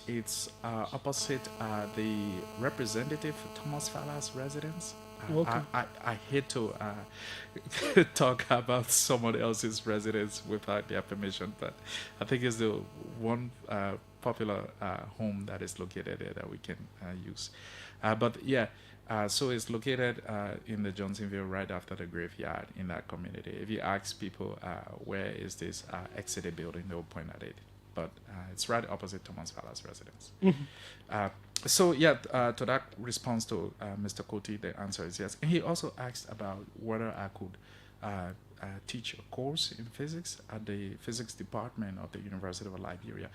It's opposite the Representative Thomas Falla's residence. Okay. I hate to talk about someone else's residence without their permission, but I think it's the one popular home that is located there that we can use. But yeah, so it's located in the Johnsonville right after the graveyard in that community. If you ask people where is this Exeter building, they'll point at it. But it's right opposite Thomas Falla's residence. So yeah, to that response to Mr. Koti, the answer is yes. And he also asked about whether I could teach a course in physics at the physics department of the University of Liberia.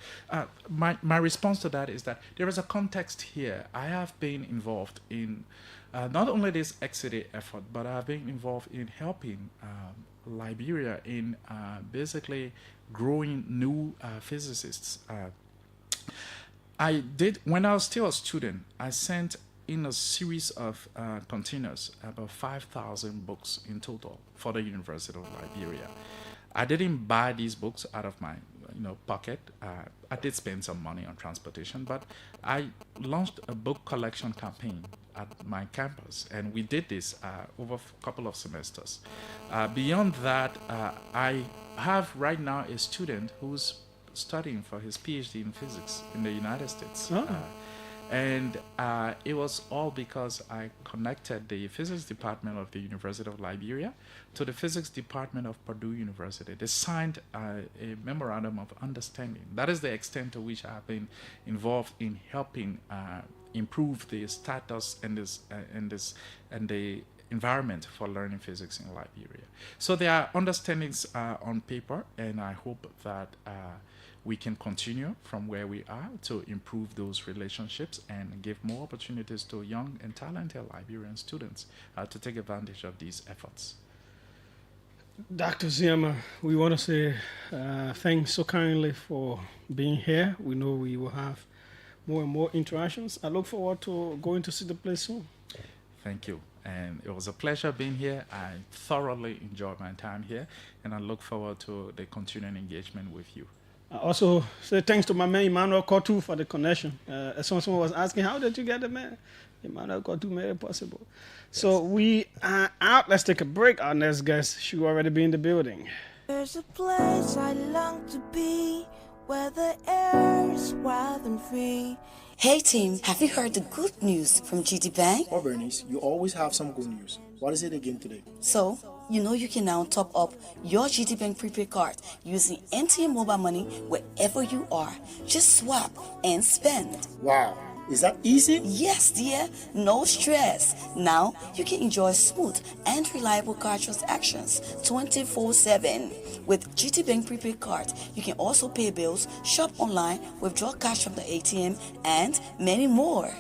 My response to that is that there is a context here. I have been involved in not only this Exeter effort, but I've been involved in helping Liberia in basically growing new physicists. I did, when I was still a student, I sent in a series of containers about 5,000 books in total for the University of Liberia. I didn't buy these books out of my pocket. I did spend some money on transportation, but I launched a book collection campaign at my campus, and we did this over a couple of semesters. Beyond that, I have right now a student who's studying for his PhD in physics in the United States. And it was all because I connected the physics department of the University of Liberia to the physics department of Purdue University. They signed a memorandum of understanding. That is the extent to which I've been involved in helping improve the status and the environment for learning physics in Liberia. So there are understandings on paper, and I hope that we can continue from where we are to improve those relationships and give more opportunities to young and talented Liberian students to take advantage of these efforts. Dr. Ziama, we want to say thanks so kindly for being here. We know we will have more and more interactions. I look forward to going to see the place soon. Thank you. And it was a pleasure being here. I thoroughly enjoyed my time here, and I look forward to the continuing engagement with you. I also say thanks to my man Emmanuel Kotu for the connection. As someone was asking, how did you get the man? Emmanuel Kotu made it possible. Yes. So we are out. Let's take a break. Our next guest should already be in the building. There's a place I long to be, where the air is wild and free. Hey team, have you heard the good news from GT Bank? Oh Bernice, you always have some good news. What is it again today? So, you know you can now top up your GT Bank prepaid card using MTN mobile money wherever you are. Just swap and spend. Wow, is that easy? Yes dear, no stress. Now you can enjoy smooth and reliable card transactions 24/7. With GT Bank prepaid card, you can also pay bills, shop online, withdraw cash from the ATM, and many more.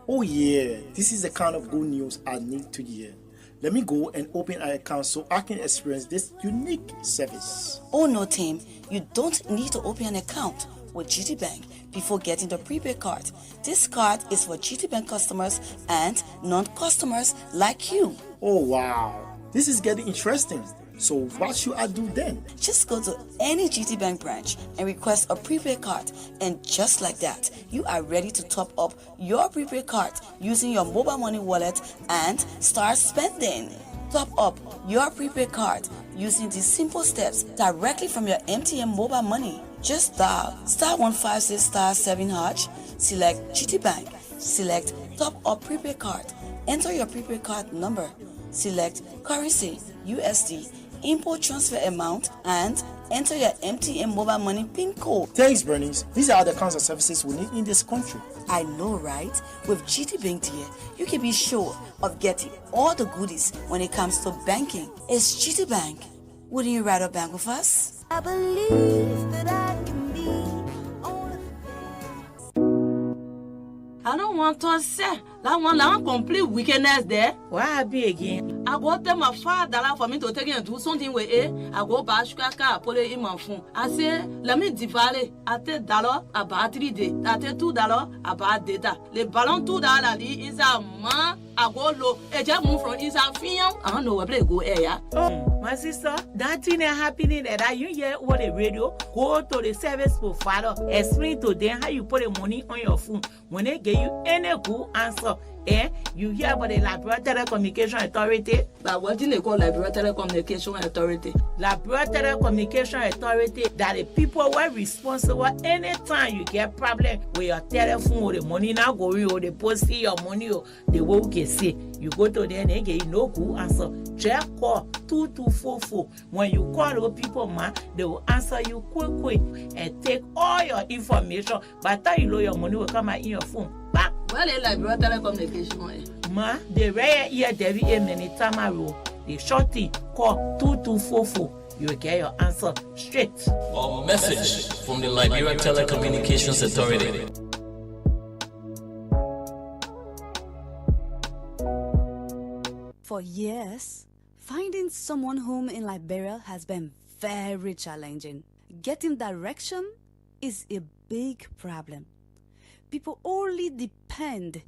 Oh yeah, this is the kind of good news I need to hear. Let me go and open an account so I can experience this unique service. Oh no team, you don't need to open an account with GT Bank before getting the prepaid card. This card is for GT Bank customers and non-customers like you. Oh wow, this is getting interesting. So what should I do then? Just go to any GT Bank branch and request a prepaid card, and just like that, you are ready to top up your prepaid card using your mobile money wallet and start spending. Top up your prepaid card using these simple steps directly from your MTN mobile money. Just dial *156*7#, select GT Bank, select top up prepaid card, enter your prepaid card number, select currency USD, import transfer amount, and enter your MTN mobile money PIN code. Thanks, Bernice. These are the kinds of services we need in this country. I know, right? With GT Bank dear, you can be sure of getting all the goodies when it comes to banking. It's GT Bank. Wouldn't you rather bank with us? I believe that I can be on. I don't want to say that one complete wickedness there. Why happy again? I go tell my father for me to take him and do something with it. I go back to Kaka, pull him on phone. I say, let me divide. I take $1 about 3 days. I take $2 about data. The balance $2 is a man. I go low. I just move from is a film. I don't know where they go here. Oh, my sister, that thing is happening that you hear over the radio. Go to the service provider. Explain to them how you put the money on your phone. When they give you any good answer, you hear about the Liberia Telecommunication Authority. But what do they call Liberia Telecommunication Authority? Liberia Telecommunication Authority, that the people were responsible anytime you get problem with your telephone or the money now going or they post your money or the way you can see. You go to them and they get no good answer. Just call 2244. When you call those people, man, they will answer you quick and take all your information. By the time you know your money will come out in your phone. Back. Well, it's Liberia Telecommunication. Ma, the rare here, Debbie, many time the short thing, call 2244. You will get your answer straight. A message from the Liberia Telecommunications Authority. For years, finding someone home in Liberia has been very challenging. Getting direction is a big problem. People only depend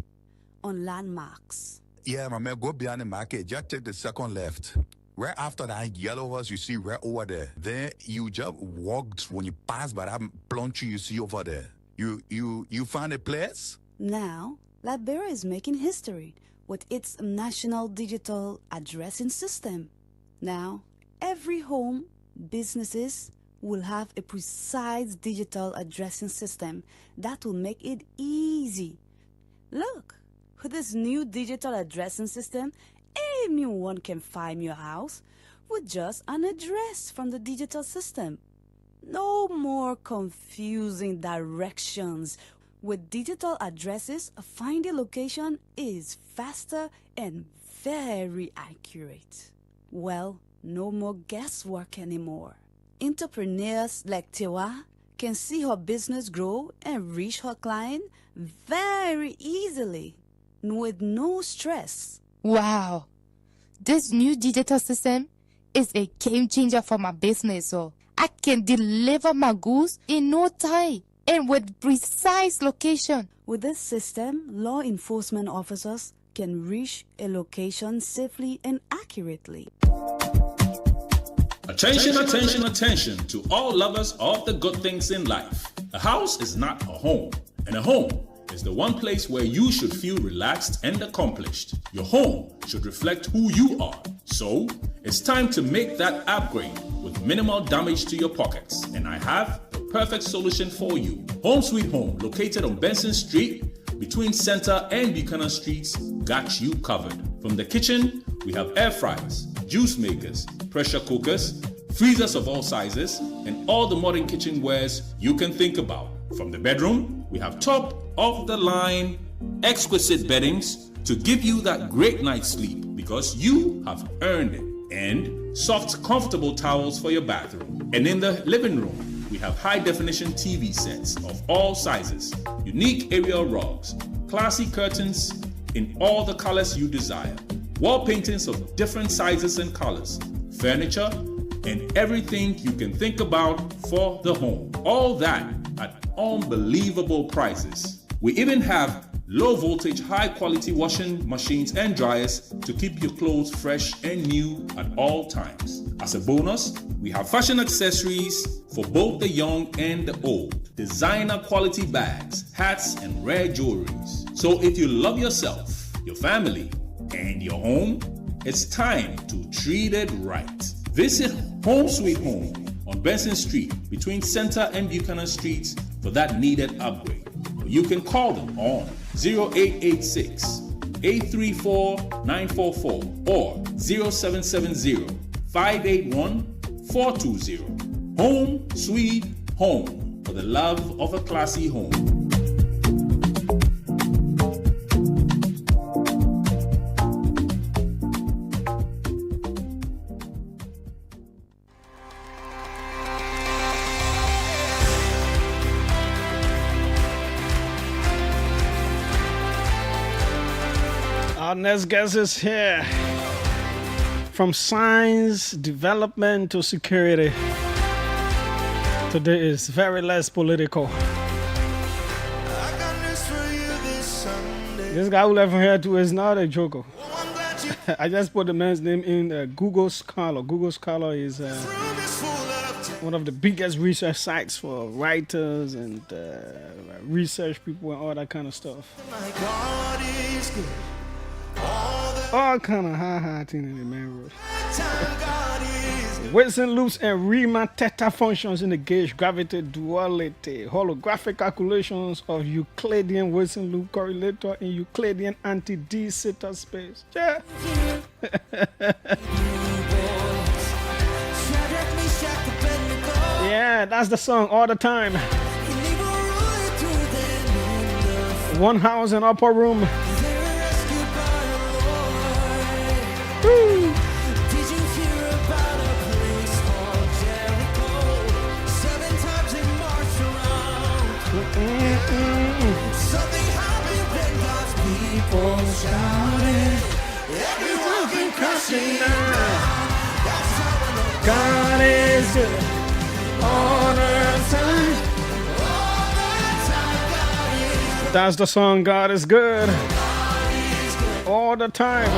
on landmarks. Yeah, my man, go beyond the market. Just take the second left. Right after that yellow house, you see right over there. Then you just walk, when you pass by that plum tree you see over there. You find a place? Now, Liberia is making history with its national digital addressing system. Now, every home, businesses, will have a precise digital addressing system that will make it easy. Look, with this new digital addressing system, anyone can find your house with just an address from the digital system. No more confusing directions. With digital addresses, finding location is faster and very accurate. Well, no more guesswork anymore. Entrepreneurs like Tewa can see her business grow and reach her client very easily with no stress. Wow, this new digital system is a game changer for my business. So I can deliver my goods in no time and with precise location. With this system, law enforcement officers can reach a location safely and accurately. Attention, attention, attention to all lovers of the good things in life. A house is not a home, and a home is the one place where you should feel relaxed and accomplished. Your home should reflect who you are. So, it's time to make that upgrade with minimal damage to your pockets. And I have the perfect solution for you. Home Sweet Home, located on Benson Street, between Center and Buchanan Streets, got you covered. From the kitchen, we have air fryers, juice makers, pressure cookers, freezers of all sizes, and all the modern kitchenwares you can think about. From the bedroom, we have top-of-the-line, exquisite beddings to give you that great night's sleep because you have earned it. And soft, comfortable towels for your bathroom. And in the living room, we have high-definition TV sets of all sizes, unique aerial rugs, classy curtains in all the colors you desire, wall paintings of different sizes and colors, furniture, and everything you can think about for the home. All that at unbelievable prices. We even have low voltage, high quality washing machines and dryers to keep your clothes fresh and new at all times. As a bonus, we have fashion accessories for both the young and the old, designer quality bags, hats, and rare jewelries. So if you love yourself, your family, and your home, it's time to treat it right. Visit Home Sweet Home on Benson Street between Center and Buchanan Streets for that needed upgrade. You can call them on 0886 834 944 or 0770 581 420. Home Sweet Home, for the love of a classy home. Our next guest is here. From science, development to security. Today is very less political. This guy who left from here too is not a joker. I just put the man's name in Google Scholar. Google Scholar is one of the biggest research sites for writers and research people and all that kind of stuff. All kind of high thing in the main road. Wilson loops and Riemann theta functions in the gauge gravity duality. Holographic calculations of Euclidean Wilson loop correlator in Euclidean anti-d zeta space. Yeah. Yeah, that's the song all the time. One house and upper room. Woo. Did you hear about a place called Jericho? 7 times it marched around. Something happened when God's people shouted. Everyone can cussing now. That's how I know God is good all the time. That's the song, God is good all the time.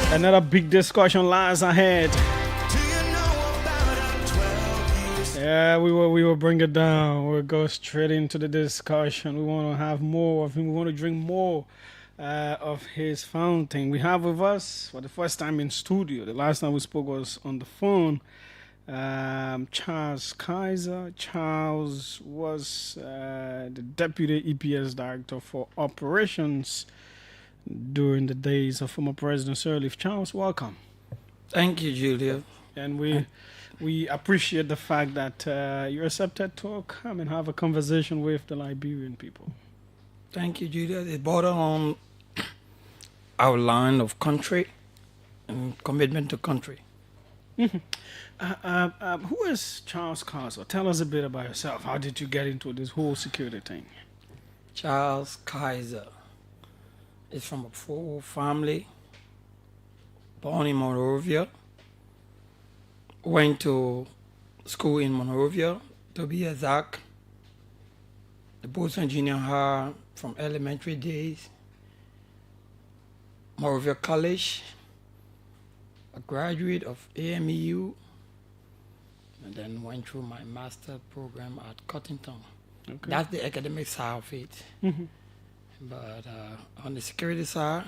Another big discussion lies ahead. Yeah, we will bring it down. We'll go straight into the discussion. We want to have more of him. We want to drink more of his fountain. We have with us for the first time in studio. The last time we spoke was on the phone. Charles Kaiser. Charles was the deputy EPS director for operations during the days of former President Sirleaf. Charles, welcome. Thank you, Julia. And we appreciate the fact that you accepted to come and have a conversation with the Liberian people. Thank you, Julia. They border on our line of country and commitment to country. Mm-hmm. Who is Charles Kaiser? Tell us a bit about yourself. How did you get into this whole security thing? Charles Kaiser is from a full family, born in Monrovia, went to school in Monrovia, to be exact, the Boston Junior High from elementary days, Monrovia College, a graduate of AMEU, and then went through my master program at Cottington. Okay. That's the academic side of it. Mhm. But on the security side,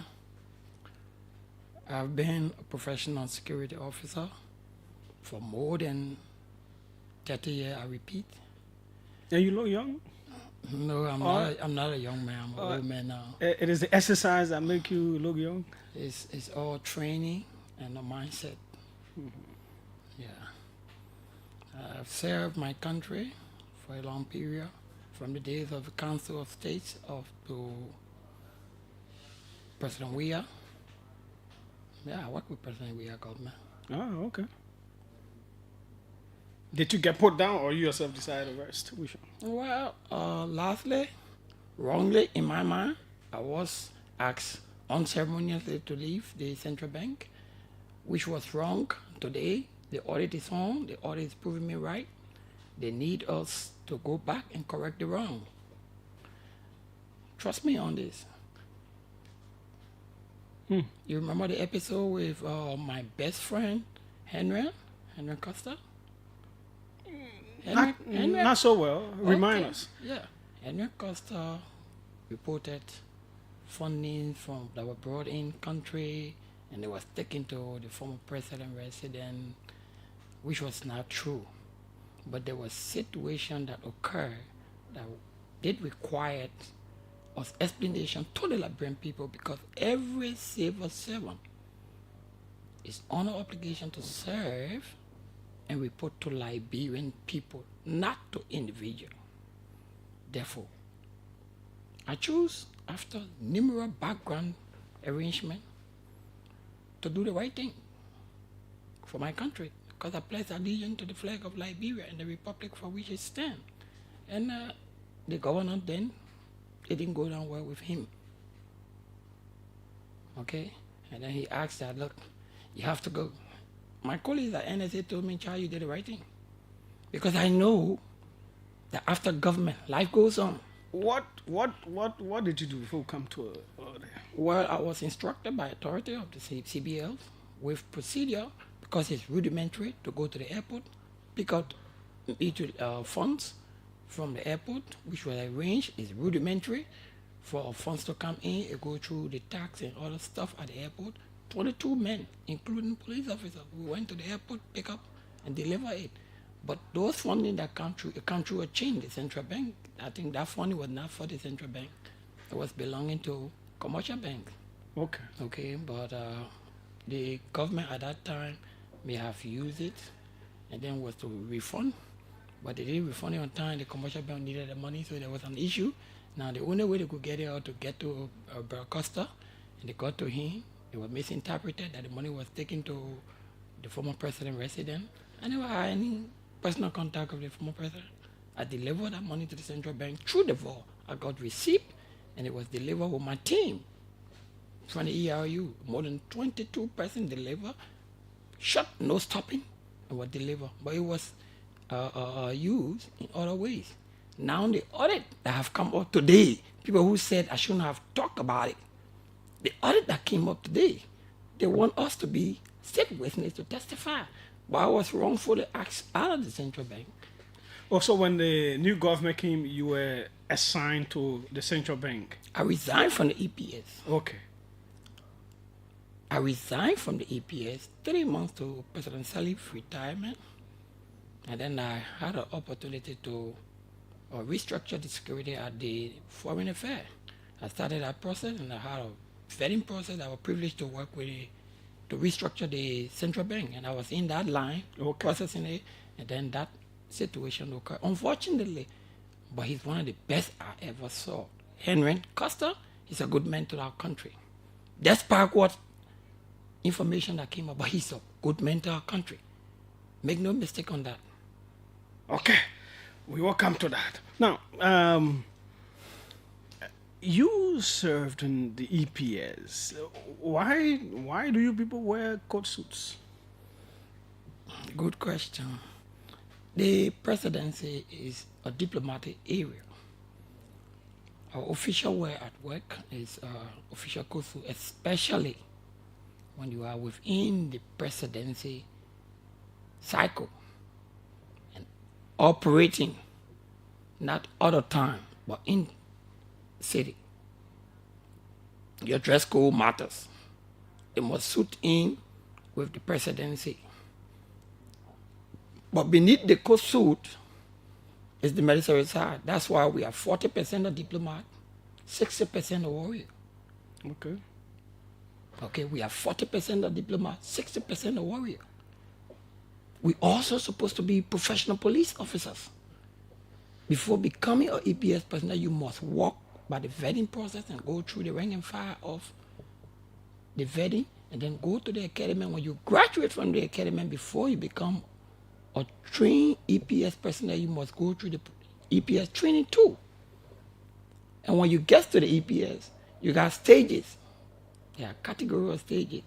I've been a professional security officer for more than 30 years, I repeat. And you look young. No, I'm not a young man. I'm an old man now. It is the exercise that make you look young. It's all training and a mindset. Yeah. I've served my country for a long period, from the days of the Council of States up to President Weah. Yeah, I work with President Weah government. Oh, okay. Did you get put down, or you yourself decided to rest? Which one? Well, lastly, wrongly in my mind, I was asked unceremoniously to leave the central bank, which was wrong. Today, the audit is on. The audit is proving me right. They need us to go back and correct the wrong. Trust me on this. You remember the episode with my best friend, Henry Costa? Not so well. Remind us. Yeah. Henry Costa reported funding that were brought in country, and they was taken to the former president resident, which was not true. But there was situation that occurred that did require us explanation to the Liberian people, because every civil servant is on an obligation to serve and report to Liberian people, not to individual. Therefore, I choose, after numerous background arrangement, to do the right thing for my country, because I pledge allegiance to the flag of Liberia and the republic for which it stands. And the governor then, it didn't go down well with him. Okay? And then he asked that, look, you have to go. My colleagues at NSA told me, Charlie, you did the right thing. Because I know that after government, life goes on. What did you do before you come to there? Well, I was instructed by authority of the CBL with procedure, because it's rudimentary, to go to the airport, pick out funds from the airport, which was arranged. Is rudimentary for funds to come in. It go through the tax and other stuff at the airport. 22 men, including police officers, we went to the airport, pick up and deliver it. But those funding that come through a chain, the central bank. I think that funding was not for the central bank. It was belonging to commercial banks. Okay. Okay, but the government at that time may have used it, and then was to refund. But they didn't refund it on time. The commercial bank needed the money, so there was an issue. Now the only way they could get it out to get to Costa, and they got to him. It was misinterpreted that the money was taken to the former president resident. I never had any personal contact with the former president. I delivered that money to the central bank through the vault. I got receipt, and it was delivered with my team from the ERU. More than 22% delivered, shut, no stopping, and was delivered. But it was used in other ways. Now the audit that have come out today, people who said I shouldn't have talked about it, the audit that came up today, they want us to be state witness to testify. But I was wrongfully asked out of the central bank. Also, when the new government came, you were assigned to the central bank. I resigned from the EPS. Okay. I resigned from the EPS 3 months to President Salif's retirement. And then I had an opportunity to restructure the security at the Foreign Affairs. I started that process, and I had a vetting process. I was privileged to work with to restructure the central bank, and I was in that line, processing it, and then that situation occurred. Unfortunately, but he's one of the best I ever saw. Henry Costa is a good man to our country. Despite what information that came up, but he's a good man to our country. Make no mistake on that. Okay, we will come to that. Now, you served in the EPS. Why do you people wear coat suits? Good question. The presidency is a diplomatic area. Our official wear at work is official coat suit, especially when you are within the presidency cycle and operating not other time but in city, your dress code matters. It must suit in with the presidency. But beneath the coat suit is the military side. That's why we have 40% of diplomat, 60% of warrior. Okay. Okay, we have 40% of diplomat, 60% of warrior. We also supposed to be professional police officers. Before becoming an EPS personnel, you must walk by the vetting process and go through the rank and file of the vetting, and then go to the academy. When you graduate from the academy, before you become a trained EPS personnel, you must go through the EPS training too. And when you get to the EPS, you got stages. There are category of stages.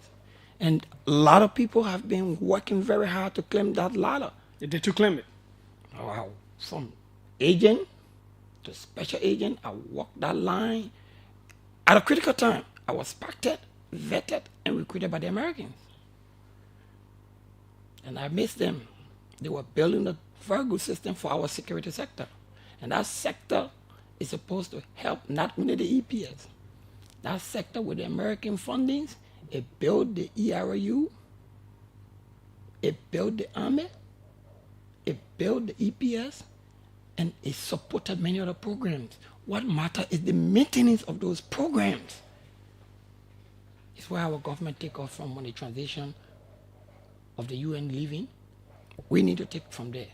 And a lot of people have been working very hard to claim that ladder. Did you claim it? Wow. From agent to special agent, I walked that line. At a critical time, I was spotted, vetted, and recruited by the Americans. And I missed them. They were building a very good system for our security sector. And that sector is supposed to help not only the EPS. That sector with the American fundings, it built the ERU, it built the Army, it built the EPS, and it supported many other programs. What matters is the maintenance of those programs. It's where our government take off from when the transition of the UN leaving. We need to take it from there.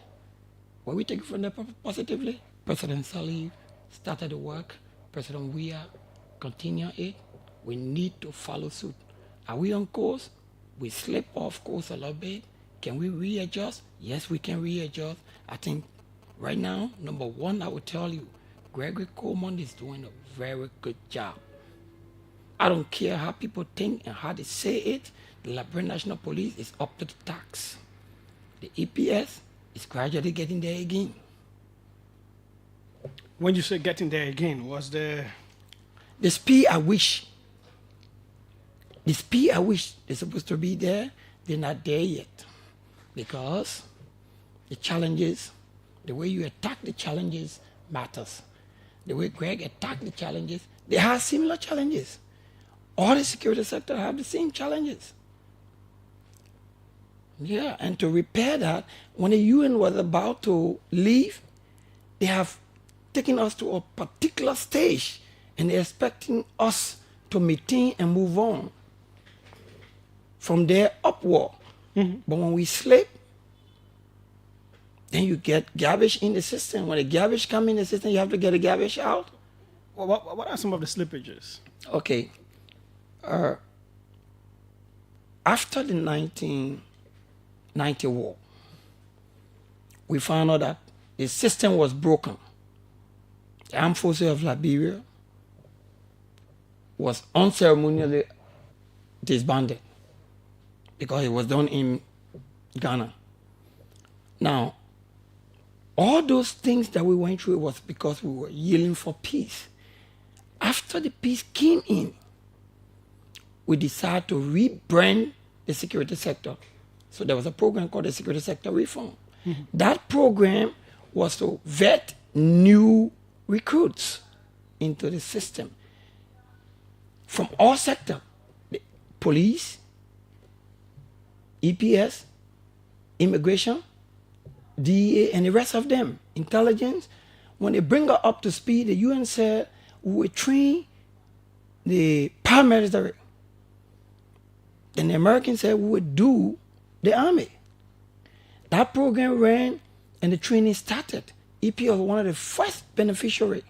When we take it from there positively, President Salih started the work, President Weah continue it. We need to follow suit. Are we on course? We slip off course a little bit. Can we readjust? Yes, we can readjust. I think right now, number one, I will tell you, Gregory Coleman is doing a very good job. I don't care how people think and how they say it. The Liberian National Police is up to the task. The EPS is gradually getting there again. When you say getting there again, was there... The speed I wish they're supposed to be there, they're not there yet. Because the challenges, the way you attack the challenges matters. The way Greg attacked the challenges, they have similar challenges. All the security sector have the same challenges. Yeah, and to repair that, when the UN was about to leave, they have taken us to a particular stage and they're expecting us to maintain and move on from there upward. Mm-hmm. But when we slip, then you get garbage in the system. When the garbage comes in the system, you have to get the garbage out. Well, what are some of the slippages? Okay. After the 1990 war, we found out that the system was broken. The Armed Forces of Liberia was unceremoniously disbanded because it was done in Ghana. Now, all those things that we went through was because we were yelling for peace. After the peace came in, we decided to rebrand the security sector. So there was a program called the Security Sector Reform. Mm-hmm. That program was to vet new recruits into the system from all sectors, the police, EPS, immigration, DEA, and the rest of them, intelligence. When they bring her up to speed, the UN said we will train the paramilitary. Then the Americans said we would do the army. That program ran and the training started. EP was one of the first beneficiaries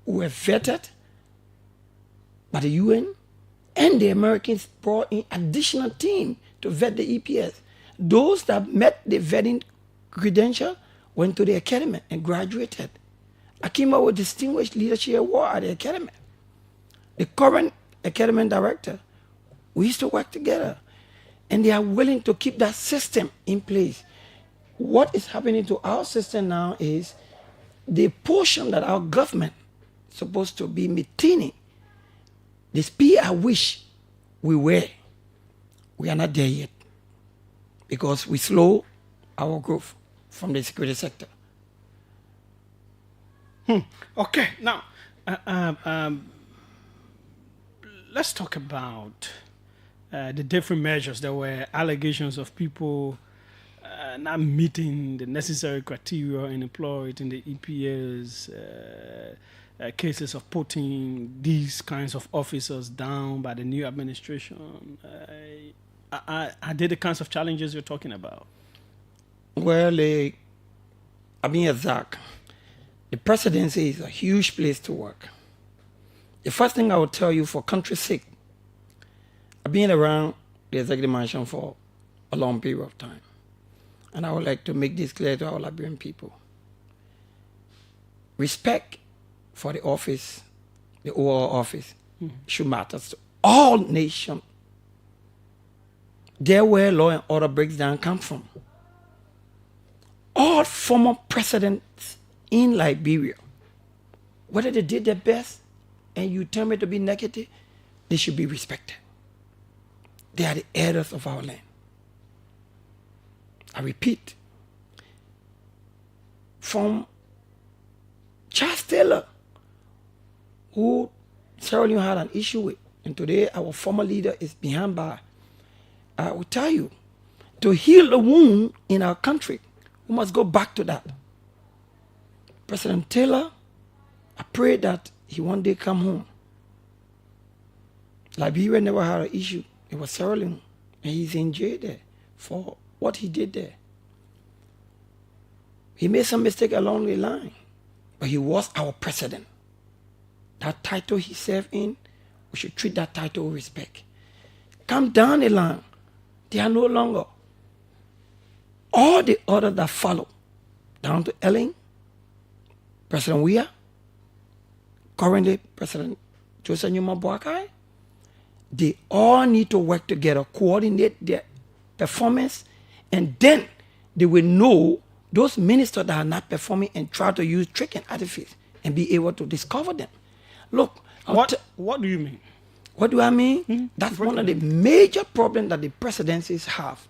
who were vetted by the UN, and the Americans brought in additional team to vet the EPS. Those that met the vetting credential went to the academy and graduated. I came out with Distinguished Leadership Award at the academy. The current academy director, we used to work together, and they are willing to keep that system in place. What is happening to our system now is the portion that our government is supposed to be maintaining, the speed I wish we were we are not there yet because we slow our growth from the security sector. Okay, now let's talk about the different measures. There were allegations of people not meeting the necessary criteria and employed in the EPA's cases of putting these kinds of officers down by the new administration. Are they the kinds of challenges you're talking about? Well, I mean, exact. The presidency is a huge place to work. The first thing I will tell you, for country's sake, I've been around the executive mansion for a long period of time. And I would like to make this clear to our Liberian people. Respect for the office, the overall office, should matter to all nations. There where law and order breaks down come from. All former presidents in Liberia, whether they did their best and you tell me to be negative, they should be respected. They are the heirs of our land. I repeat, from Charles Taylor, who Sierra Leone had an issue with, and today our former leader is behind bars. I will tell you, to heal the wound in our country, we must go back to that. President Taylor, I pray that he one day come home. Liberia never had an issue. It was Sierra Leone, and he's in jail there for what he did there. He made some mistake along the line, but he was our president. That title he served in, we should treat that title with respect. Come down the line, they are no longer. All the others that follow, down to Ellen, President Weah, currently President Joseph Nyuma Boakai, they all need to work together, coordinate their performance, and then they will know those ministers that are not performing and try to use trick and artifice and be able to discover them. Look, what do you mean? What do I mean? That's one of the major problems that the presidencies have.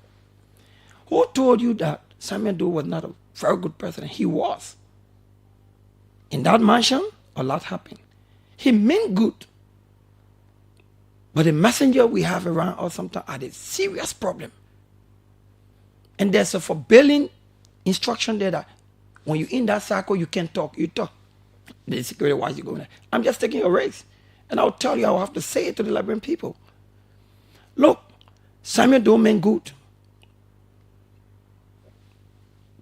Who told you that Samuel Doe was not a very good president? He was. In that mansion, a lot happened. He meant good. But the messenger we have around us sometimes are a serious problem. And there's a forbidding instruction there that when you're in that cycle, you can't talk. You talk. The security wise you go there. I'm just taking a race. And I'll tell you, I'll have to say it to the Liberian people. Look, Samuel Doe meant good.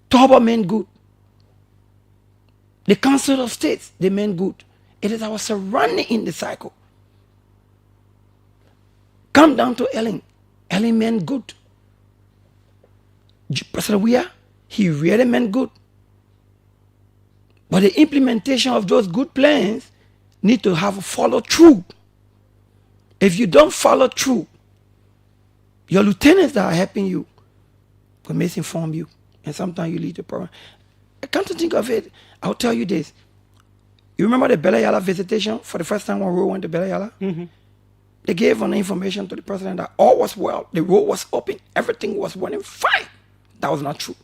Toba meant good. The Council of States, they meant good. It is our surrounding in the cycle. Come down to Ellen. Ellen meant good. President Weah, he really meant good. But the implementation of those good plans need to have a follow through. If you don't follow through, your lieutenants that are helping you will misinform you. And sometimes you lead the problem. I come to think of it, I'll tell you this. You remember the Belayala visitation for the first time when we went to Belayala? Mm-hmm. They gave an information to the president that all was well, the road was open, everything was running fine. That was not true.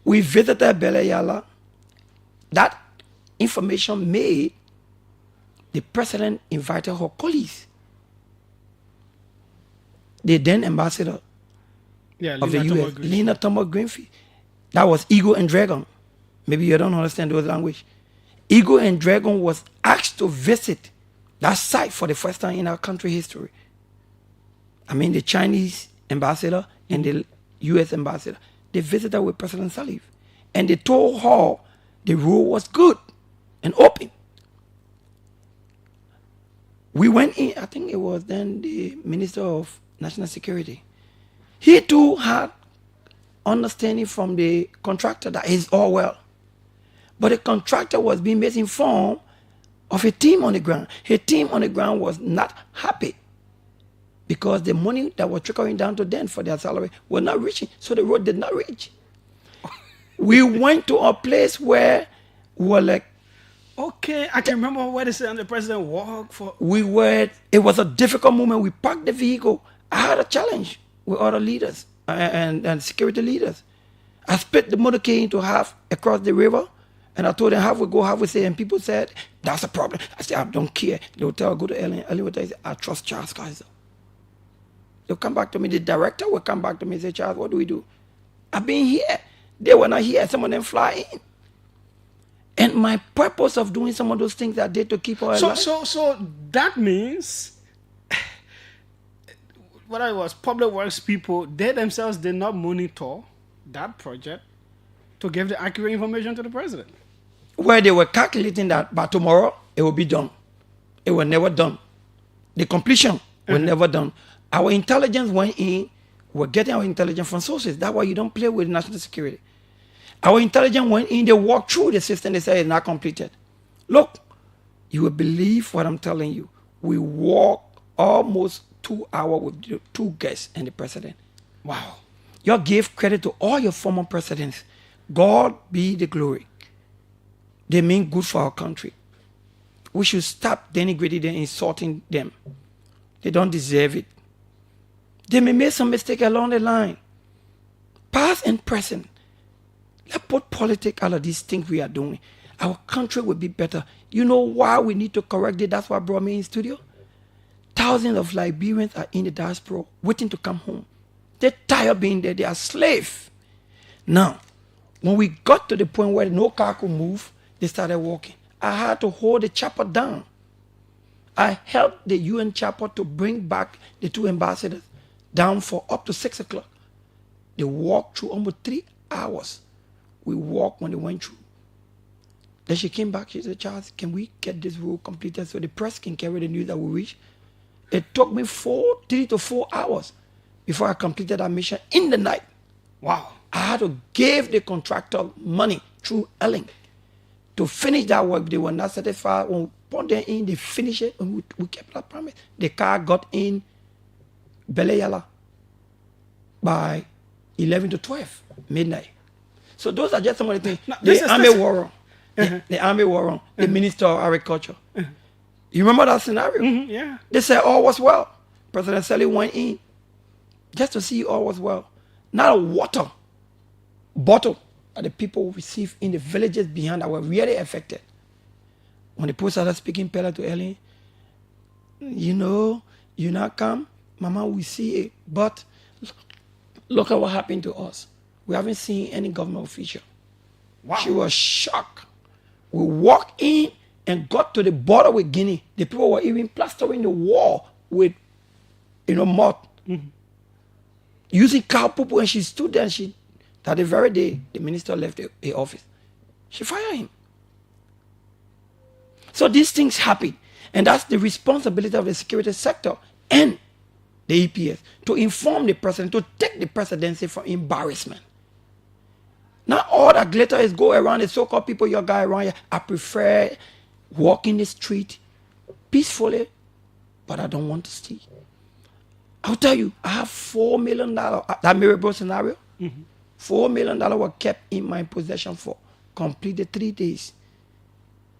We visited Belayala. That information made the president invited her colleagues. The then ambassador of the U.S., Lena Thomas Greenfield. That was Eagle and Dragon. Maybe you don't understand those language. Eagle and Dragon was asked to visit that site for the first time in our country history. I mean, the Chinese ambassador and the U.S. ambassador, they visited with President Salif. And they told her the road was good and open. We went in, I think it was then the Minister of National Security. He too had understanding from the contractor that it's all well. But the contractor was being misinformed of a team on the ground. His team on the ground was not happy because the money that was trickling down to them for their salary was not reaching. So the road did not reach. We went to a place where we were like, Okay, I can remember where they said the president walked for. It was a difficult moment. We parked the vehicle. I had a challenge with other leaders and security leaders. I split the motorcade into half across the river, and I told them half we go, half we stay. And people said, that's a problem. I said, I don't care. They will tell, go to Ellen. Ellen will tell you, I trust Charles Kaiser. They'll come back to me. The director will come back to me and say, Charles, what do we do? I've been here. They were not here. Some of them fly in. And my purpose of doing some of those things I did to keep our alive. So that means what I was public works people, they themselves did not monitor that project to give the accurate information to the president. Where they were calculating that by tomorrow it will be done. It was never done. The completion was never done. Our intelligence went in. We're getting our intelligence from sources. That's why you don't play with national security. Our intelligence went in. They walked through the system. They said it's not completed. Look, you will believe what I'm telling you. We walked almost 2 hours with the 2 guests and the president. Wow. You give credit to all your former presidents. God be the glory. They mean good for our country. We should stop denigrating them, insulting them. They don't deserve it. They may make some mistake along the line. Past and present. Let's put politics out of these things we are doing. Our country will be better. You know why we need to correct it? That's what brought me in studio. Thousands of Liberians are in the diaspora waiting to come home. They're tired of being there. They are slaves. Now, when we got to the point where no car could move, they started walking. I had to hold the chopper down. I helped the UN chopper to bring back the 2 ambassadors down for up to 6 o'clock. They walked through almost 3 hours. We walked when they went through. Then she came back. She said, Charles, can we get this road completed so the press can carry the news that we reach? It took me 3 to 4 hours before I completed that mission in the night. Wow. I had to give the contractor money through Ellen to finish that work. They were not satisfied. When we put them in, they finished it, and we kept that promise. The car got in Beleyala by 11 to 12 midnight. So those are just some of the things. Now, The army war on. The army war on. The Minister of Agriculture. You remember that scenario? Yeah. They said all was well. President Sally went in just to see all was well. Not a water bottle that the people receive in the villages behind that were really affected. When the people started speaking Pella to Ellen, you know, you not come, Mama, we see it, but look at what happened to us. We haven't seen any government official. Wow. She was shocked. We walked in and got to the border with Guinea. The people were even plastering the wall with, mud. Using cow poop, and she stood there and that the very day the minister left the office, she fired him. So these things happen. And that's the responsibility of the security sector and the EPS to inform the president, to take the presidency from embarrassment. Not all that glitter is go around the so-called people, your guy around here. I prefer walking the street peacefully, but I don't want to steal. I'll tell you, I have $4 million. That Mirabel scenario, $4 million were kept in my possession for completed 3 days.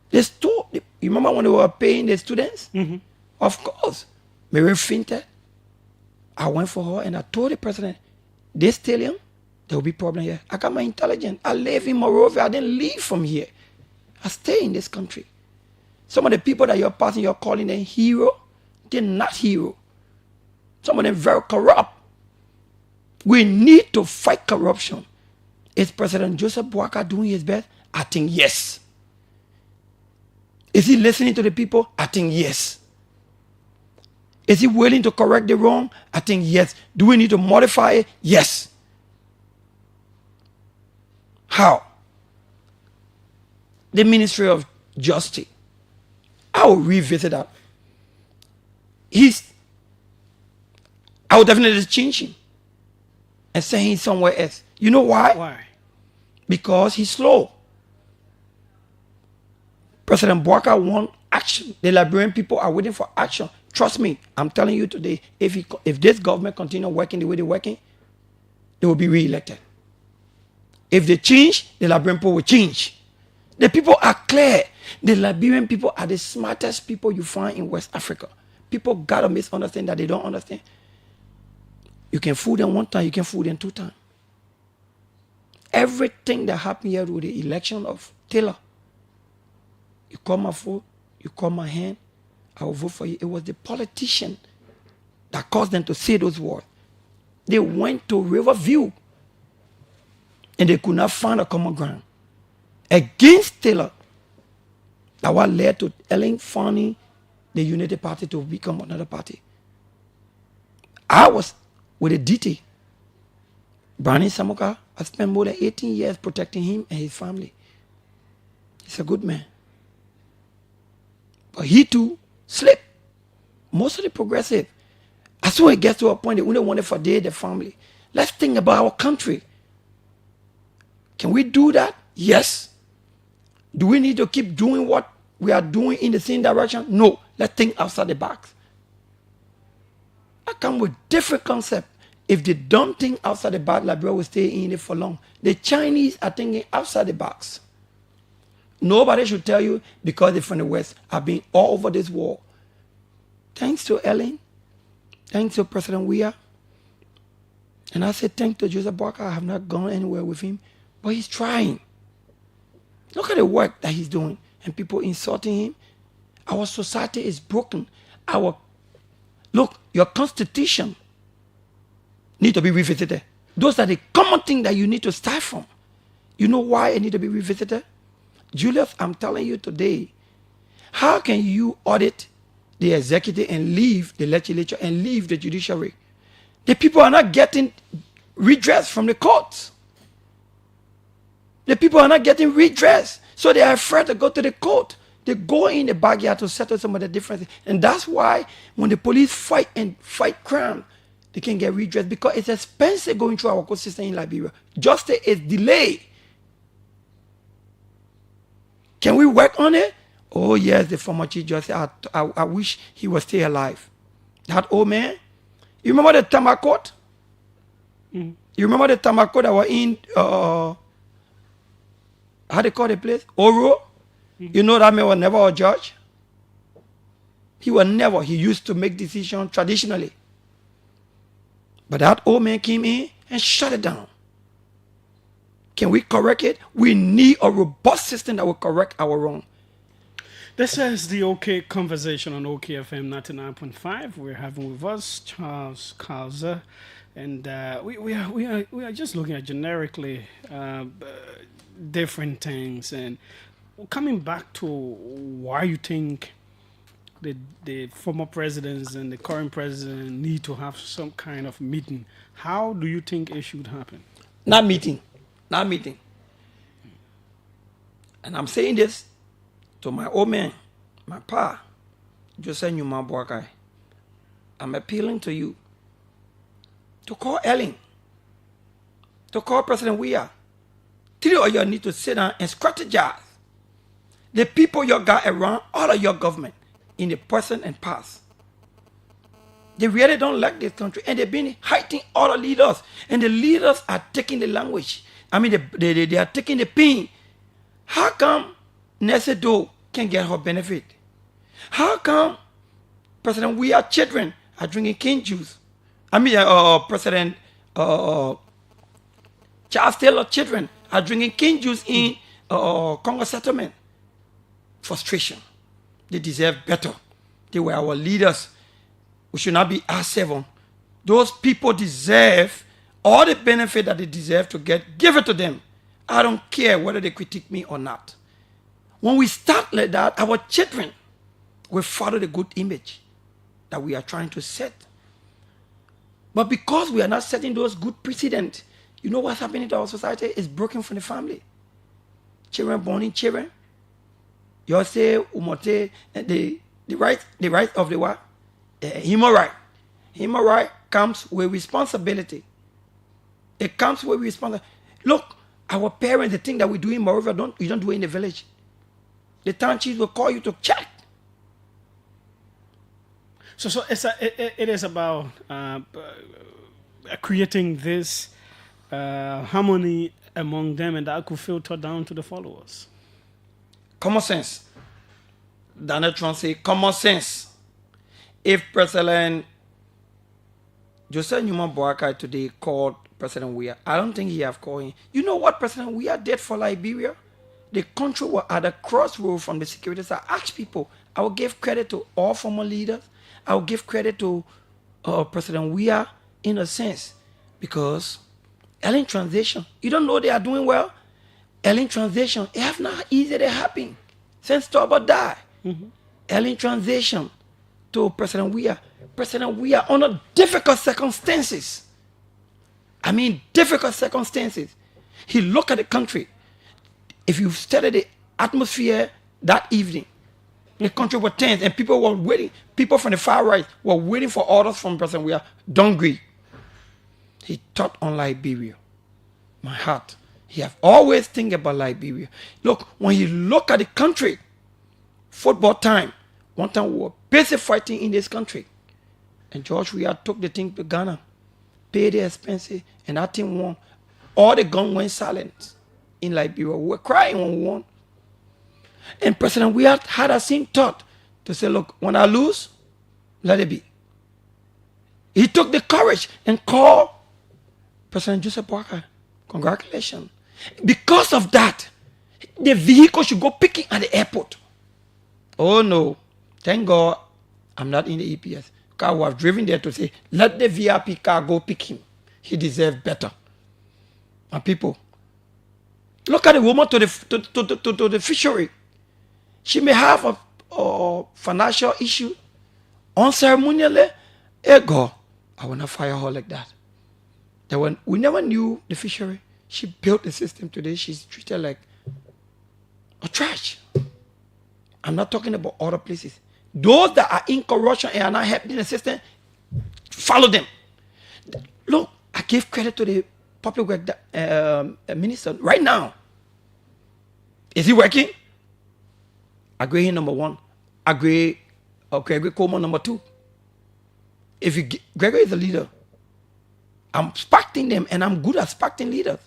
They stole. You remember when they were paying the students? Of course. Mary fainted. I went for her and I told the president, this stadium, there will be problem here. I got my intelligence. I live in Monrovia. I didn't leave from here. I stay in this country. Some of the people that you're passing, you're calling them hero, they're not hero. Some of them very corrupt. We need to fight corruption. Is President Joseph Boakai doing his best? I think yes. Is he listening to the people? I think yes. Is he willing to correct the wrong? I think yes. Do we need to modify it? Yes. How? The Ministry of Justice. I will revisit that. I will definitely change him and send him somewhere else. You know why? Why? Because he's slow. President Boakai wants action. The Liberian people are waiting for action. Trust me, I'm telling you today, if this government continue working the way they're working, they will be re-elected. If they change, the Liberian people will change. The people are clear. The Liberian people are the smartest people you find in West Africa. People gotta misunderstand that they don't understand. You can fool them one time, you can fool them 2 times. Everything that happened here with the election of Taylor, you call my vote, you call my hand, I will vote for you. It was the politician that caused them to say those words. They went to Riverview and they could not find a common ground against Taylor. That what led to Ellen funding the United Party to become another party. I was with a DT. Brani Samuka, I spent more than 18 years protecting him and his family. He's a good man. But he too slipped. Most of the progressive, as soon as it gets to a point, they only want it for their family. Let's think about our country. Can we do that? Yes. Do we need to keep doing what we are doing in the same direction? No. Let's think outside the box. I come with different concept. If they don't think outside the box, Liberia will stay in it for long. The Chinese are thinking outside the box. Nobody should tell you because they're from the West have been all over this war. Thanks to Ellen, thanks to President Weah, and I say thanks to Joseph Barker. I have not gone anywhere with him, but he's trying. Look at the work that he's doing, and people insulting him. Our society is broken. Look, your constitution need to be revisited. Those are the common things that you need to start from. You know why it need to be revisited? Julius, I'm telling you today, how can you audit the executive and leave the legislature and leave the judiciary? The people are not getting redress from the courts. The people are not getting redress. So they are afraid to go to the court. They go in the backyard to settle some of the differences. And that's why when the police fight crime, they can get redress because it's expensive going through our court system in Liberia. Justice is delayed. Can we work on it? Oh yes, the former Chief Justice, I wish he was still alive. That old man. You remember the Tama court? You remember the Tama court that were in, how they call the place? Oro? You know that man was never a judge? He was never. He used to make decisions traditionally. But that old man came in and shut it down. Can we correct it? We need a robust system that will correct our wrong. This is the OK Conversation on OKFM 99.5. We're having with us Charles Kalzer, and we are just looking at generically different things, and coming back to why you think the former presidents and the current president need to have some kind of meeting. How do you think it should happen? Not meeting. And I'm saying this to my old man, my pa, Joseph Nyuma Boakai. I'm appealing to you to call Ellen, to call President Weah. 3 of you need to sit down and strategize. The people you got around all of your government in the present and past. They really don't like this country, and they've been hiding all the leaders, and the leaders are taking the language. I mean, they are taking the pain. How come Nessa Doe can get her benefit? How come President Weah children are drinking cane juice? I mean, President Charles Taylor children are drinking cane juice in Congo settlement. Frustration. They deserve better. They were our leaders. We should not be R7. Those people deserve all the benefit that they deserve to get. Give it to them. I don't care whether they critique me or not. When we start like that, our children will follow the good image that we are trying to set. But because we are not setting those good precedents, you know what's happening to our society? It's broken from the family. Children born in children. You say umote the right of the what? Human right. Human right comes with responsibility. It comes with responsibility. Look, our parents, the thing that we do in Moreover, you don't do it in the village. The town chiefs will call you to check. So it is about creating this harmony among them, and that could filter down to the followers. Common sense. Donald Trump say common sense. If President Joseph Newman Boakai today called President Weah, I don't think he have called him. You know what President Weah did for Liberia? The country was at a crossroad from the security side. Ask people. I will give credit to all former leaders. I will give credit to President Weah in a sense, because early transition, you don't know they are doing well. Early transition, it have not easy to happen since Turbo died. Early transition to President Weah. President Weah under difficult circumstances. I mean, difficult circumstances. He looked at the country. If you study the atmosphere that evening, the country was tense and people were waiting. People from the far right were waiting for orders from President Weah. Don't agree. He thought on Liberia. My heart. He have always think about Liberia. Look, when he look at the country, football time, one time we were busy fighting in this country. And George Weah took the thing to Ghana, paid the expenses, and that thing won. All the gun went silent in Liberia. We were crying when we won. And President Weah had a same thought to say, look, when I lose, let it be. He took the courage and called President Joseph Boakai. Congratulations. Because of that, the vehicle should go picking at the airport. Oh no. Thank God I'm not in the EPS. Because I was driven there to say, let the VIP car go pick him. He deserves better. And people, look at the woman to the fishery. She may have a financial issue. Unceremonially, hey God, I will not fire her like that. We never knew the fishery. She built the system. Today she's treated like a trash. I'm not talking about other places. Those that are in corruption and are not helping the system, follow them. Look, I give credit to the public work minister right now. Is he working? Agree number one. Agree Gregory Coleman number two. If you Gregory is a leader, I'm sparking them and I'm good at sparking leaders.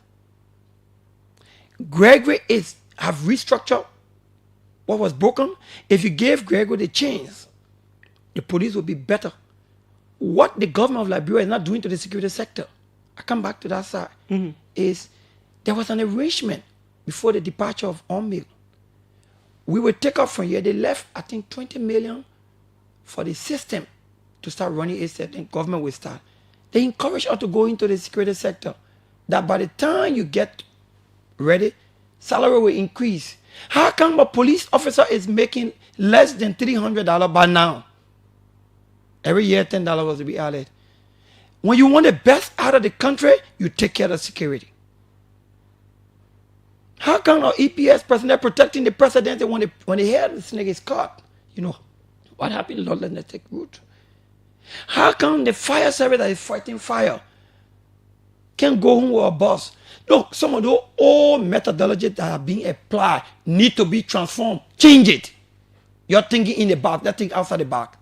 Gregory have restructured what was broken. If you gave Gregory the chance, the police would be better. What the government of Liberia is not doing to the security sector, I come back to that side, is there was an arrangement before the departure of Omil. We would take off from here. They left, I think, 20 million for the system to start running it, then government will start. They encourage us to go into the security sector. That by the time you get ready, salary will increase. How come a police officer is making less than $300 by now? Every year, $10 was to be added. When you want the best out of the country, you take care of security. How come our EPS personnel protecting the presidency when they hear the snake is caught? You know, what happened? Lord, let that take root. How come the fire service that is fighting fire can't go home with a bus? Look, some of those old methodologies that are being applied need to be transformed. Change it. You're thinking in the box, not thinking outside the box.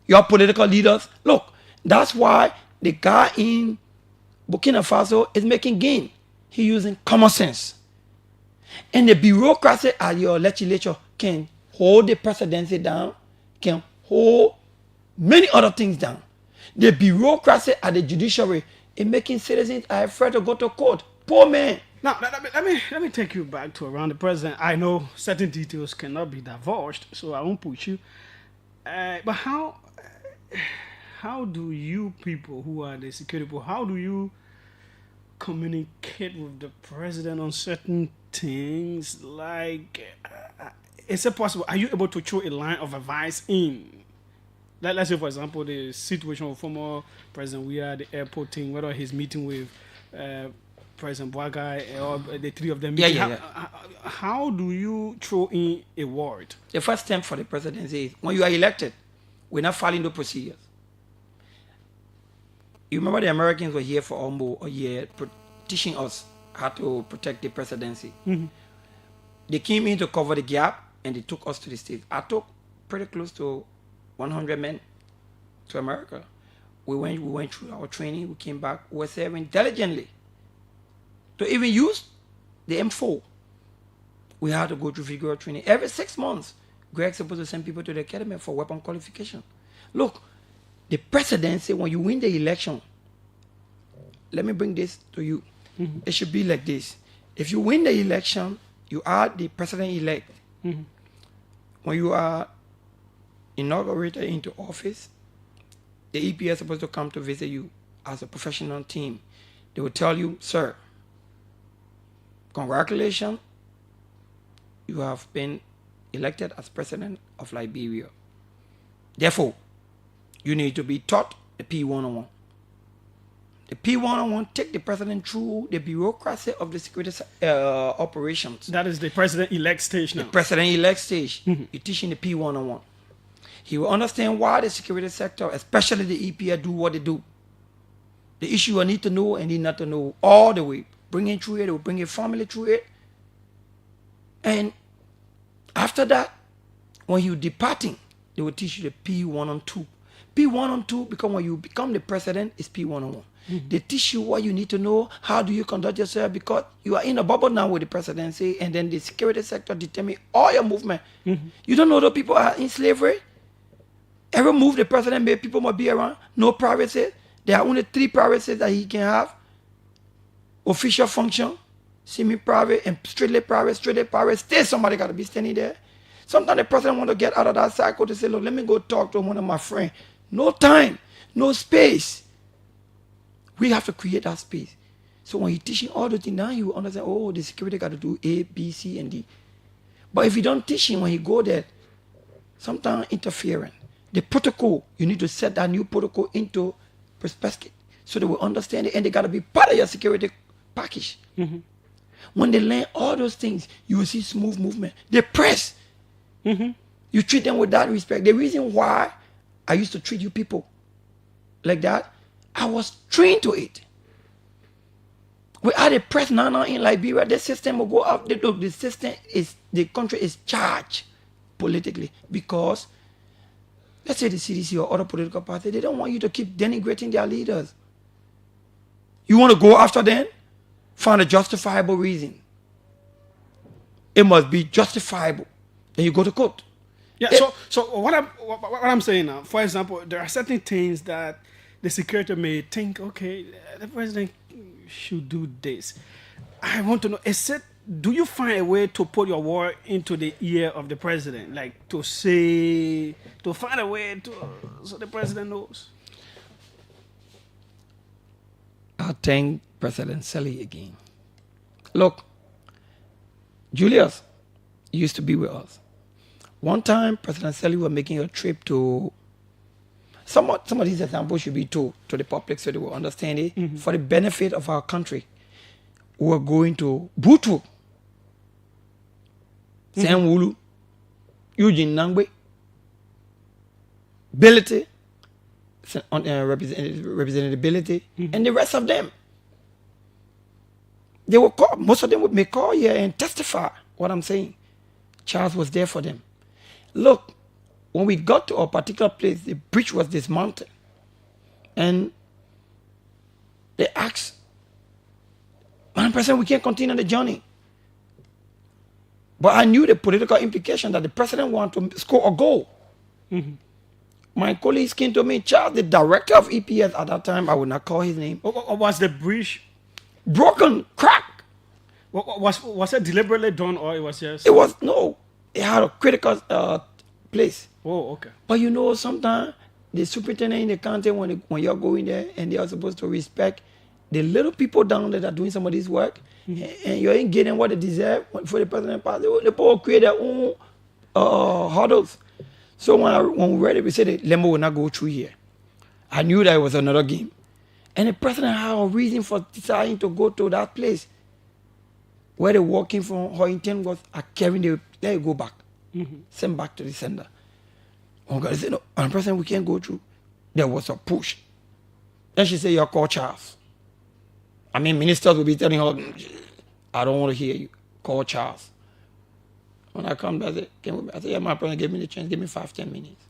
Your political leaders, look, that's why the guy in Burkina Faso is making gain. He's using common sense. And the bureaucracy at your legislature can hold the presidency down, can hold many other things down. The bureaucracy at the judiciary is making citizens are afraid to go to court. Poor man. Now, let me take you back to around the president. I know certain details cannot be divulged, so I won't push you. But how do you people who are the security people, how do you communicate with the president on certain things? Like, is it possible? Are you able to throw a line of advice in? Let's say, for example, the situation with former President Weah, the airport thing, whether he's meeting with President Boakai or the three of them. How do you throw in a word? The first step for the presidency is when you are elected, we're not following the procedures. You remember the Americans were here for almost a year teaching us how to protect the presidency. They came in to cover the gap and they took us to the States. I took pretty close to 100 men to America. We went through our training, we came back, we were serving diligently to even use the M4. we had to go through vigorous training. Every 6 months, Greg's supposed to send people to the academy for weapon qualification. Look, the presidency, when you win the election, let me bring this to you. It should be like this. If you win the election, you are the president-elect. When you are inaugurated into office, the EPA is supposed to come to visit you as a professional team. They will tell you, sir, congratulations, you have been elected as president of Liberia. Therefore, you need to be taught the P101. The P101 take the president through the bureaucracy of the security operations. That is the president-elect stage now. The president-elect stage. You're teaching the P101. He will understand why the security sector, especially the EPA, do what they do. The issue I need to know and need not to know all the way. Bring it through it, they will bring your family through it. And after that, when you're departing, they will teach you the P112. P112, because when you become the president, is P101. They teach you what you need to know, how do you conduct yourself, because you are in a bubble now with the presidency, and then the security sector determines all your movement. You don't know that people are in slavery? Every move the president made, people must be around. No privacy. There are only 3 privacies that he can have. Official function, semi-private, and strictly private. Strictly private, still somebody got to be standing there. Sometimes the president want to get out of that cycle to say, look, let me go talk to one of my friends. No time, no space. We have to create that space. So when you're teaching all the things, now you understand, oh, the security got to do A, B, C, and D. But if you don't teach him when he go there, sometimes interfering. The protocol, you need to set that new protocol into perspective so they will understand it, and they got to be part of your security package. When they learn all those things, you will see smooth movement. They press. You treat them with that respect. The reason why I used to treat you people like that, I was trained to it. We are the press now in Liberia. The system will go up. The system is, the country is charged politically because, let's say the CDC or other political parties, they don't want you to keep denigrating their leaders. You want to go after them? Find a justifiable reason. It must be justifiable. Then you go to court. Yeah. So what I'm saying now, for example, there are certain things that the security may think, okay, the president should do this. I want to know, do you find a way to put your word into the ear of the president, like to find a way so the president knows? I thank President Selly again. Look, Julius used to be with us. One time, President Selly was making a trip to, some of these examples should be told to the public so they will understand it, for the benefit of our country. We were going to Butu, Senwulu, Eugene Nangbe, Ability, representability, and the rest of them. They were called, most of them may call here and testify what I'm saying. Charles was there for them. Look, when we got to a particular place, the bridge was dismantled. And they asked, "Man, President, we can't continue the journey." But I knew the political implication that the president wanted to score a goal. My colleagues came to me, Charles, the director of EPS at that time, I would not call his name. Or was the bridge broken, cracked? Was it deliberately done, or it was just? It was, no. It had a critical place. Oh, okay. But you know, sometimes the superintendent in the county, when you're going there and they are supposed to respect the little people down there that are doing some of this work, and you ain't getting what they deserve for the president pass, they will create their own hurdles. So when we read it, we said the Lembo will not go through here. I knew that it was another game. And the president had a reason for deciding to go to that place. Where they walking from, her intent was, carrying the, let it go back. Send back to the sender. Oh God, I said, no, and president, we can't go through. There was a push. Then she said, you're called Charles. I mean, ministers will be telling her, I don't want to hear you. Call Charles. When I come back, I said, yeah, my president, give me the chance, give me 5-10 minutes.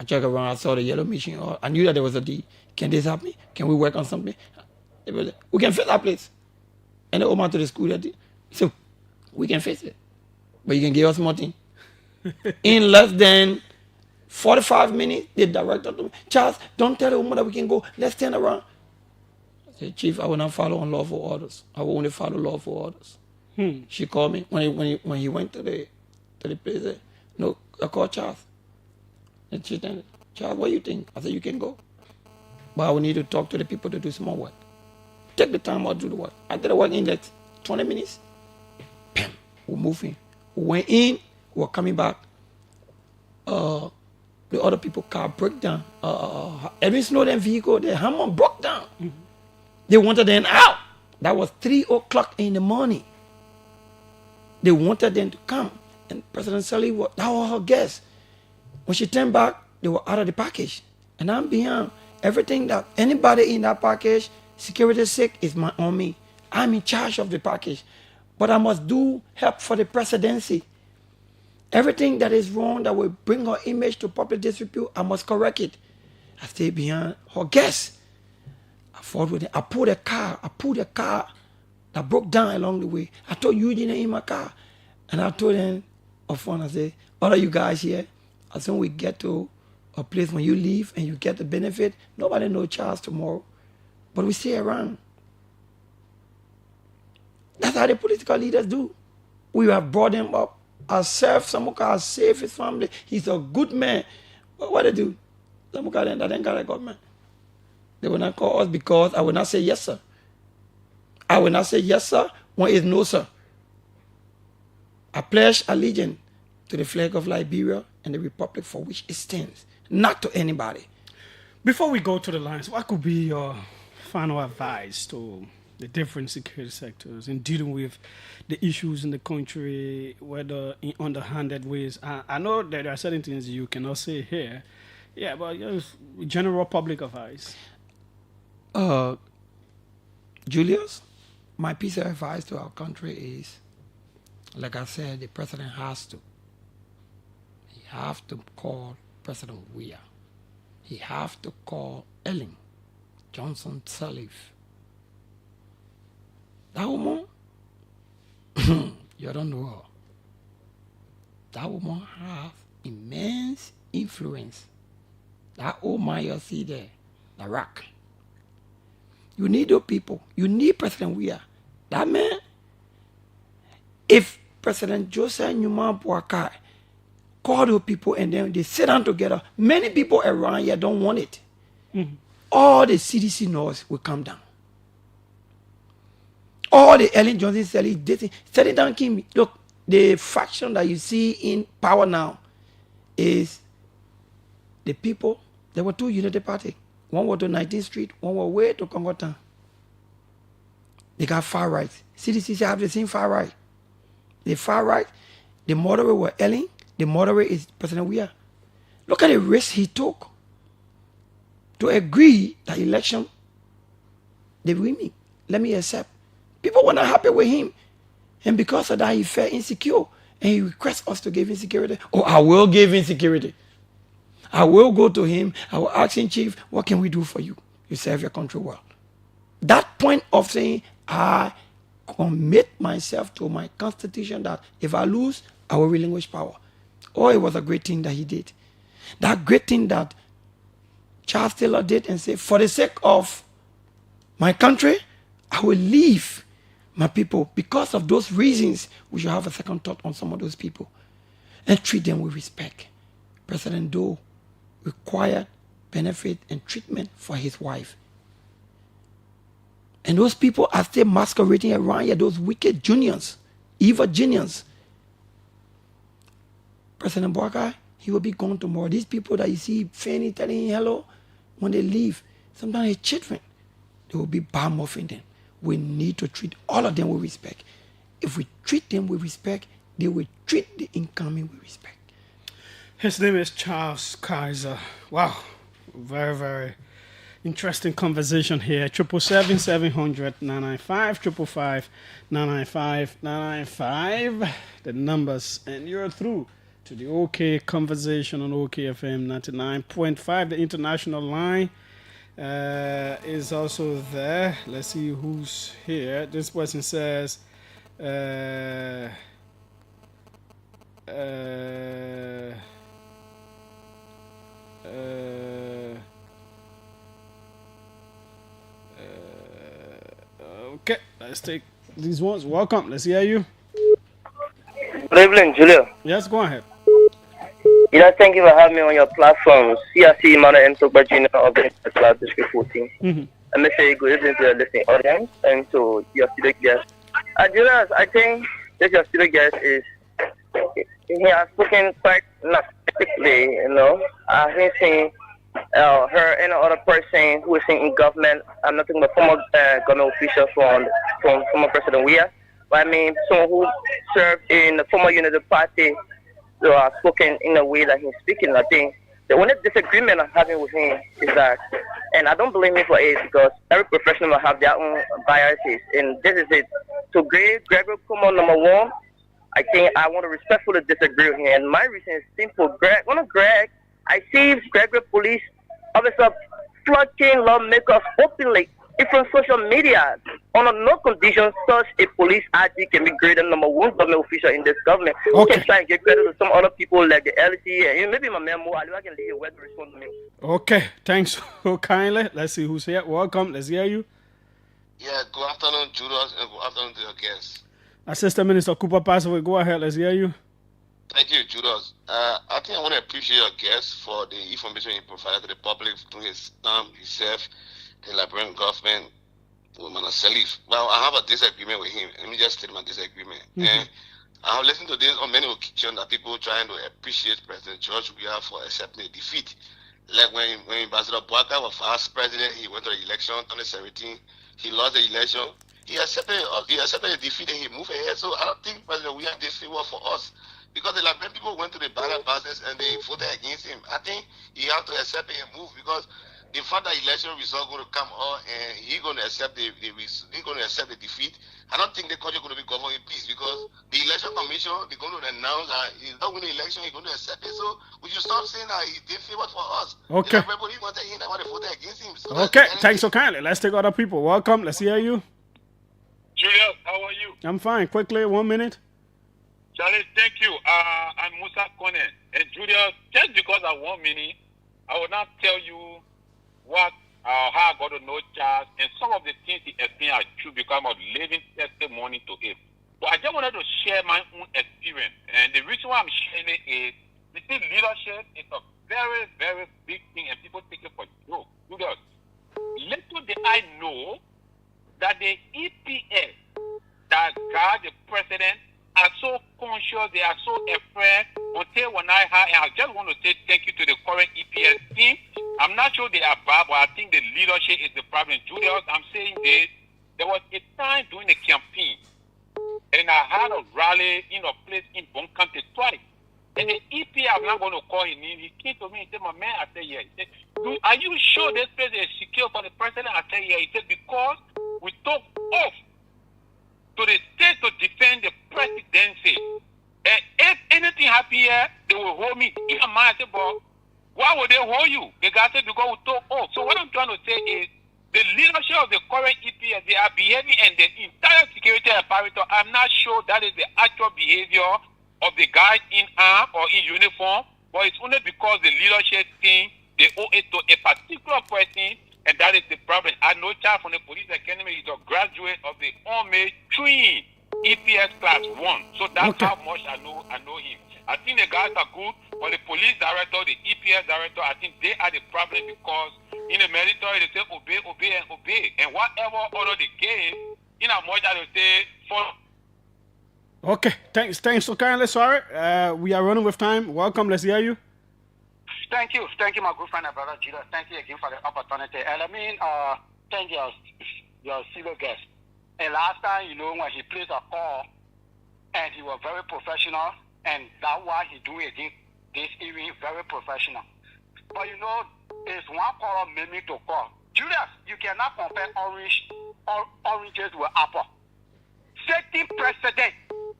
I check around, I saw the yellow machine. I knew that there was a deal. Can this help me? Can we work on something? We can fix that place. And they went to the school that day. So we can fix it. but you can give us money. In less than 45 minutes, the director told me, Charles, don't tell the woman that we can go. Let's turn around. I said, Chief, I will not follow unlawful orders. I will only follow lawful orders. She called me when he went to the place. Said, no, I called Charles. And she said, Charles, what do you think? I said, you can go. But I will need to talk to the people to do some more work. Take the time out to do the work. I did the work in that 20 minutes. Bam, we're moving. We went in, we're coming back. The other people car broke down. Edwin Snowden vehicle, the Hammer broke down. They wanted them out. That was 3 o'clock in the morning. They wanted them to come. And President Sally, that was her guest. When she turned back, they were out of the package. And I'm behind. Everything that anybody in that package, security sake, is on me. I'm in charge of the package. But I must do help for the presidency. Everything that is wrong that will bring her image to public disrepute, I must correct it. I stay behind her guests. I fought with it. I pulled a car that broke down along the way. I told Eugene in my car. And I told them up front, I said, all of you guys here, as soon as we get to a place when you leave and you get the benefit, nobody knows Charles tomorrow. But we stay around. That's how the political leaders do. We have brought him up. Samuka has saved his family. He's a good man. But what they do? Samuka didn't got a government. They will not call us because I will not say yes, sir. I will not say yes, sir, when it's no, sir. I pledge allegiance to the flag of Liberia and the republic for which it stands, not to anybody. Before we go to the lines, what could be your final advice to the different security sectors in dealing with the issues in the country, whether in underhanded ways? I know that there are certain things you cannot say here. Yeah, but general public advice. Julius, my piece of advice to our country is, like I said, the president has to. He has to call President Weah. He has to call Ellen Johnson Sirleaf. That woman, you don't know her. That woman has immense influence. That old man you see there, the rock. You need those people. You need President Weah. That man, if President Joseph Newman Boakai call those people and then they sit down together, many people around here don't want it. All the CDC noise will come down. All the Ellen Johnson setting down Kim. Look, the faction that you see in power now is the people. There were two United Party. One was to 19th Street, one was way to Congo Town. They got far right. CDC have the same far right. The far right, the moderator was Ellen, the moderator is President Weah. Look at the risk he took to agree that election, they win me. Let me accept. People were not happy with him. And because of that, he felt insecure. And he requests us to give him security. Oh, I will give him security. I will go to him. I will ask him, Chief, what can we do for you? You serve your country well. That point of saying, I commit myself to my constitution that if I lose, I will relinquish power. Oh, it was a great thing that he did. That great thing that Charles Taylor did and said, for the sake of my country, I will leave my people. Because of those reasons, we should have a second thought on some of those people and treat them with respect. President Doe required benefit and treatment for his wife. And those people are still masquerading around here, those wicked juniors, evil juniors. President Boakai, he will be gone tomorrow. These people that you see Fanny telling him hello, when they leave, sometimes they're children. They will be bar-muffing them. We need to treat all of them with respect. If we treat them with respect, they will treat the incoming with respect. His name is Charles Kaiser. Wow, very, very interesting conversation here. 777-700-995, 555-995, the numbers, and you're through to the OK conversation on OKFM 99.5. The international line is also there. Let's see who's here. This person says, Okay, let's take these ones. Welcome. Let's hear you. Good evening, Julia. Yes, go ahead. Thank you for having me on your platform. CRC Emmanuel M. Togba Jr. of the Class District 14. Let me say good evening to your listening audience and to your studio guest. Julius, I think that your studio guest he has spoken quite narcissistically, you know. I haven't seen her and another person who is in government. I'm not talking about former government official from former President Weah, but I mean someone who served in the former United Party. So I've spoken in a way that he's speaking. I think the only disagreement I'm having with him is that, and I don't blame him for it because every professional will have their own biases, and this is it. So Gregory Como, number one, I think I want to respectfully disagree with him, and my reason is simple. I see Gregory police officer flocking lawmakers openly from social media. Under no condition such a police ID can be greater than number one government official in this government. Okay. We can try and give credit to some other people like the LC and maybe my memo. I can leave a word to respond to me. Okay, thanks so kindly. Let's see who's here. Welcome. Let's hear you. Yeah, good afternoon, Julius, and good afternoon to your guests. Assistant Minister Cooper Passaway, go ahead. Let's hear you. Thank you, Julius. I think I want to appreciate your guest for the information he provided to the public through his himself, the Liberian government, Woman Salif. Well, I have a disagreement with him. Let me just state my disagreement. And I have listened to this on many occasions that people trying to appreciate President George Weah for accepting a defeat. Like when Ambassador Boaka was vice president, he went to the election in 2017. He lost the election. He accepted a defeat and he moved ahead. So I don't think President Weah did favor for us. Because the Liberian people went to the ballot process and they voted against him. I think he have to accept it and move because the fact that election result going to come out and he's going to accept the defeat. I don't think the country going to be governed in peace because the election commission they're going to announce that he's not winning the election. He's going to accept it. So we should stop saying that he did favor for us. Okay. Everybody wanted him. They want to vote against him. So okay, thanks so kindly. Let's take other people. Welcome. Let's hear you. Julius, how are you? I'm fine. Quickly, 1 minute. Charlie, thank you. I'm Musa Kone. And Julius, just because I 1 minute, I will not tell you what how I got to know Charles and some of the things he explained are true because I'm living testimony to him. But I just wanted to share my own experience. And the reason why I'm sharing it is, you see, leadership is a very, very big thing and people take it for joke. Julius, little did I know that the EPS that guard the president are so conscious, they are so afraid until when I just want to say thank you to the current EPS team. I'm not sure they are bad, but I think the leadership is the problem. Julius, I'm saying this. There was a time during the campaign, and I had a rally in a place in Bonkampe twice. And the EPS, I'm not going to call him in, he came to me and said, my man, I said, yeah. He said, are you sure this place is secure for the president? I said, yeah. He said, because we took off to the state to defend the presidency. And if anything happen here, they will hold me. In my mind, I said, but why would they hold you? The guy said, because we took off. So what I'm trying to say is, the leadership of the current EPS, they are behaving, and the entire security apparatus, I'm not sure that is the actual behavior of the guys in arm or in uniform, but it's only because the leadership think they owe it to a particular person, and that is the problem. I know child from the police academy is a graduate of the Army trained EPS class 1. So that's how much I know him. I think the guys are good, but the police director, the EPS director, I think they are the problem because in the military they say obey, obey, and obey. And whatever order they gave, in a much as they say follow. Okay, thanks so kindly. Sorry, we are running with time. Welcome. Let's hear you. Thank you, my good friend and brother Julius. Thank you again for the opportunity. And I mean, thank your senior guest. And last time, when he played a call, and he was very professional, and that's why he do it this evening, very professional. But it's one call made me to call. Julius, you cannot compare oranges with apple. Sitting president.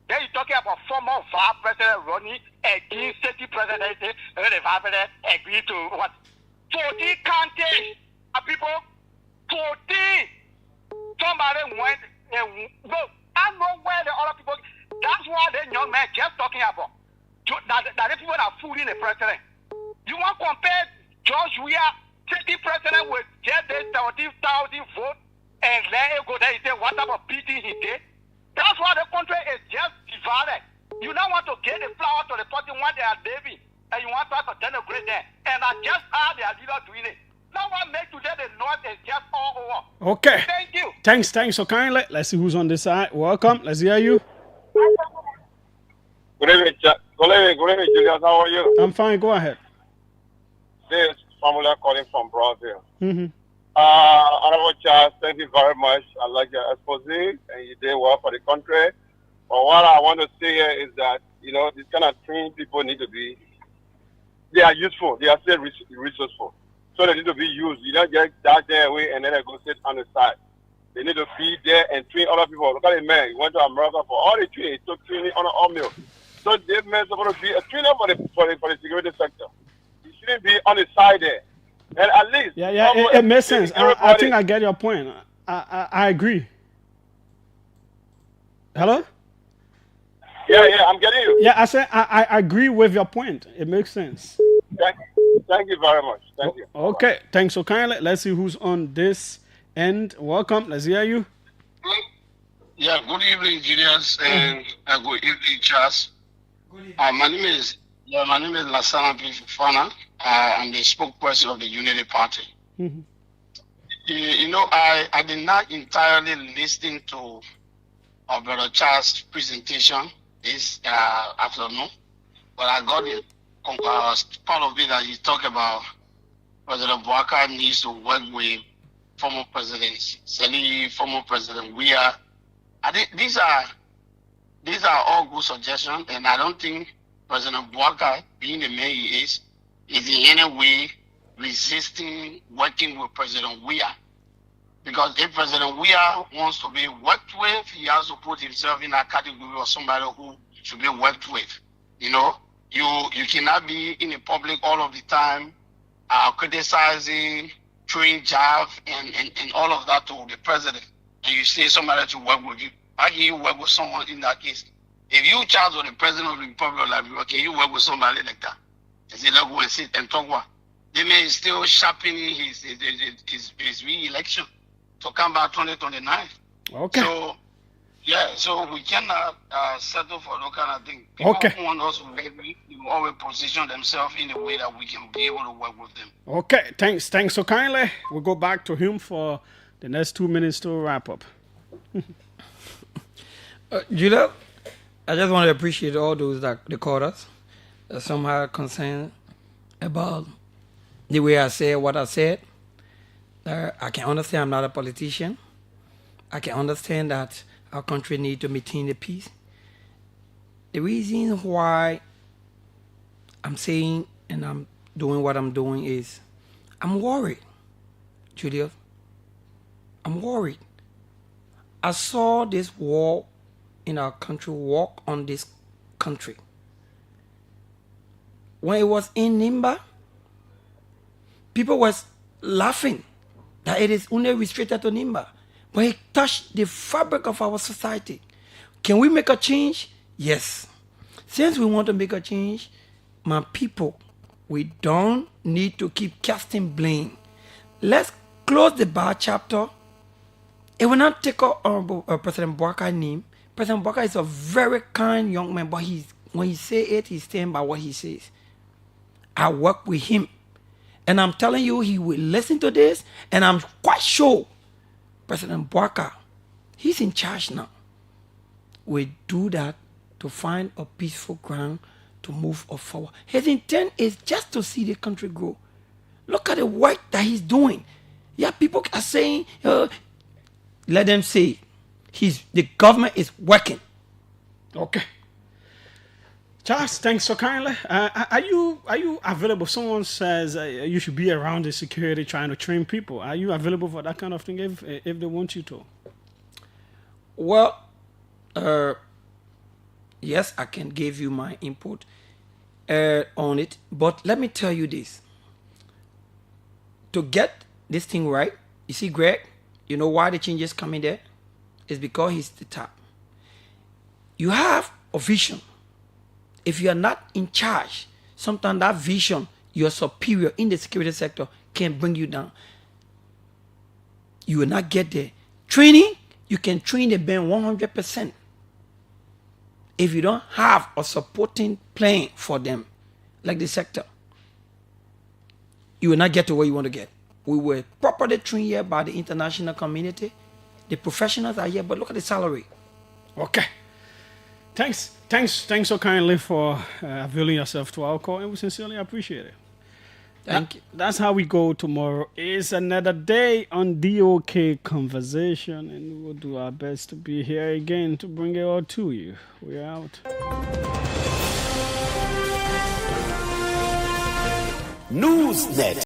Then you're talking about former vice president running against sitting president, and then the vice president agreed to what? 14 counties of people. 14. Somebody went and go. I know where the other people. That's what the young man just talking about. that the people that are fooling the president. You want to compare George Weah taking president with just 70,000 votes and let it go there and say what type of beating he did? That's why the country is just divided. You don't want to get the flower to the party when they are living, and you want us to denigrate them. And I just how their leader doing it. Now what make today the North is just all over. Okay. Thank you. Thanks so kindly. Let's see who's on this side. Welcome. Let's hear you. Good evening, Julius. How are you? I'm fine. Go ahead. This is Famula calling from Brazil. Mm-hmm. Honorable Charles, thank you very much. I like your expose, and you did well for the country. But what I want to say here is that, this kind of thing people need to be, they are useful. They are still resourceful. So they need to be used. You don't just that there away and then they go sit on the side. They need to be there and train other people. Look at the man. He went to America for all the training. He took training on an all-meal. So this man is supposed to be a trainer for the security sector. He shouldn't be on the side there. And at least... Yeah, it makes sense. I think I get your point. I agree. Hello? Yeah, I'm getting you. Yeah, I said I agree with your point. It makes sense. Thank you very much. Thank you. Okay, thanks so kindly. Let's see who's on this end. Welcome. Let's hear you. Yeah, good evening, Julius, and good evening, Charles. My name is Lassana Fana. I'm the spokesperson of the Unity Party. Mm-hmm. I did not entirely listen to our brother Charles' presentation this afternoon, but I got it. Part of it that he talked about President Bouaka needs to work with former President Seli, former President Weah. I think these are all good suggestions, and I don't think President Bouaka, being the man he is in any way resisting working with President Weah. Because if President Weah wants to be worked with, he has to put himself in a category of somebody who should be worked with. You cannot be in the public all of the time criticizing, throwing jab and all of that to the president. And you say somebody to work with you. How can you work with someone in that case? If you charge with the president of the Republic of Liberia, can you work with somebody like that? And say, let's go and sit and talk what? The man is still sharpening his re-election to come back 2029. Okay. So we cannot settle for those kind of thing. People who want us to always position themselves in a way that we can be able to work with them. Okay, thanks so kindly. We'll go back to him for the next 2 minutes to wrap up. Julia, I just want to appreciate all those that they called us. Somehow concerned about the way I said what I said. I can understand I'm not a politician. I can understand that our country needs to maintain the peace. The reason why I'm saying and I'm doing what I'm doing is I'm worried, Julius. I'm worried. I saw this war in our country walk on this country. When it was in Nimba, people was laughing that it is only restricted to Nimba. But it touched the fabric of our society. Can we make a change? Yes. Since we want to make a change, my people, we don't need to keep casting blame. Let's close the bar chapter. It will not take up President Bouaka's name. President Bouaka is a very kind young man, but when he say it, he stands by what he says. I work with him. And I'm telling you, he will listen to this, and I'm quite sure President Bouaka, he's in charge now. We do that to find a peaceful ground to move forward. His intent is just to see the country grow. Look at the work that he's doing. Yeah, people are saying, let them say, the government is working. Okay. Charles, thanks so kindly. Are you available? Someone says you should be around the security trying to train people. Are you available for that kind of thing if they want you to? Well, yes, I can give you my input on it. But let me tell you this. To get this thing right, you see, Greg, you know why the changes coming there? It's because he's the top. You have a vision. If you are not in charge, sometimes that vision, your superior in the security sector, can bring you down. You will not get there. Training, you can train the band 100%. If you don't have a supporting plan for them, like the sector, you will not get to where you want to get. We were properly trained here by the international community. The professionals are here, but look at the salary. Okay. Thanks so kindly for availing yourself to our call, and we sincerely appreciate it. Thank you. That's how we go tomorrow. It's another day on DOK Conversation, and we'll do our best to be here again to bring it all to you. We're out. Newsnet.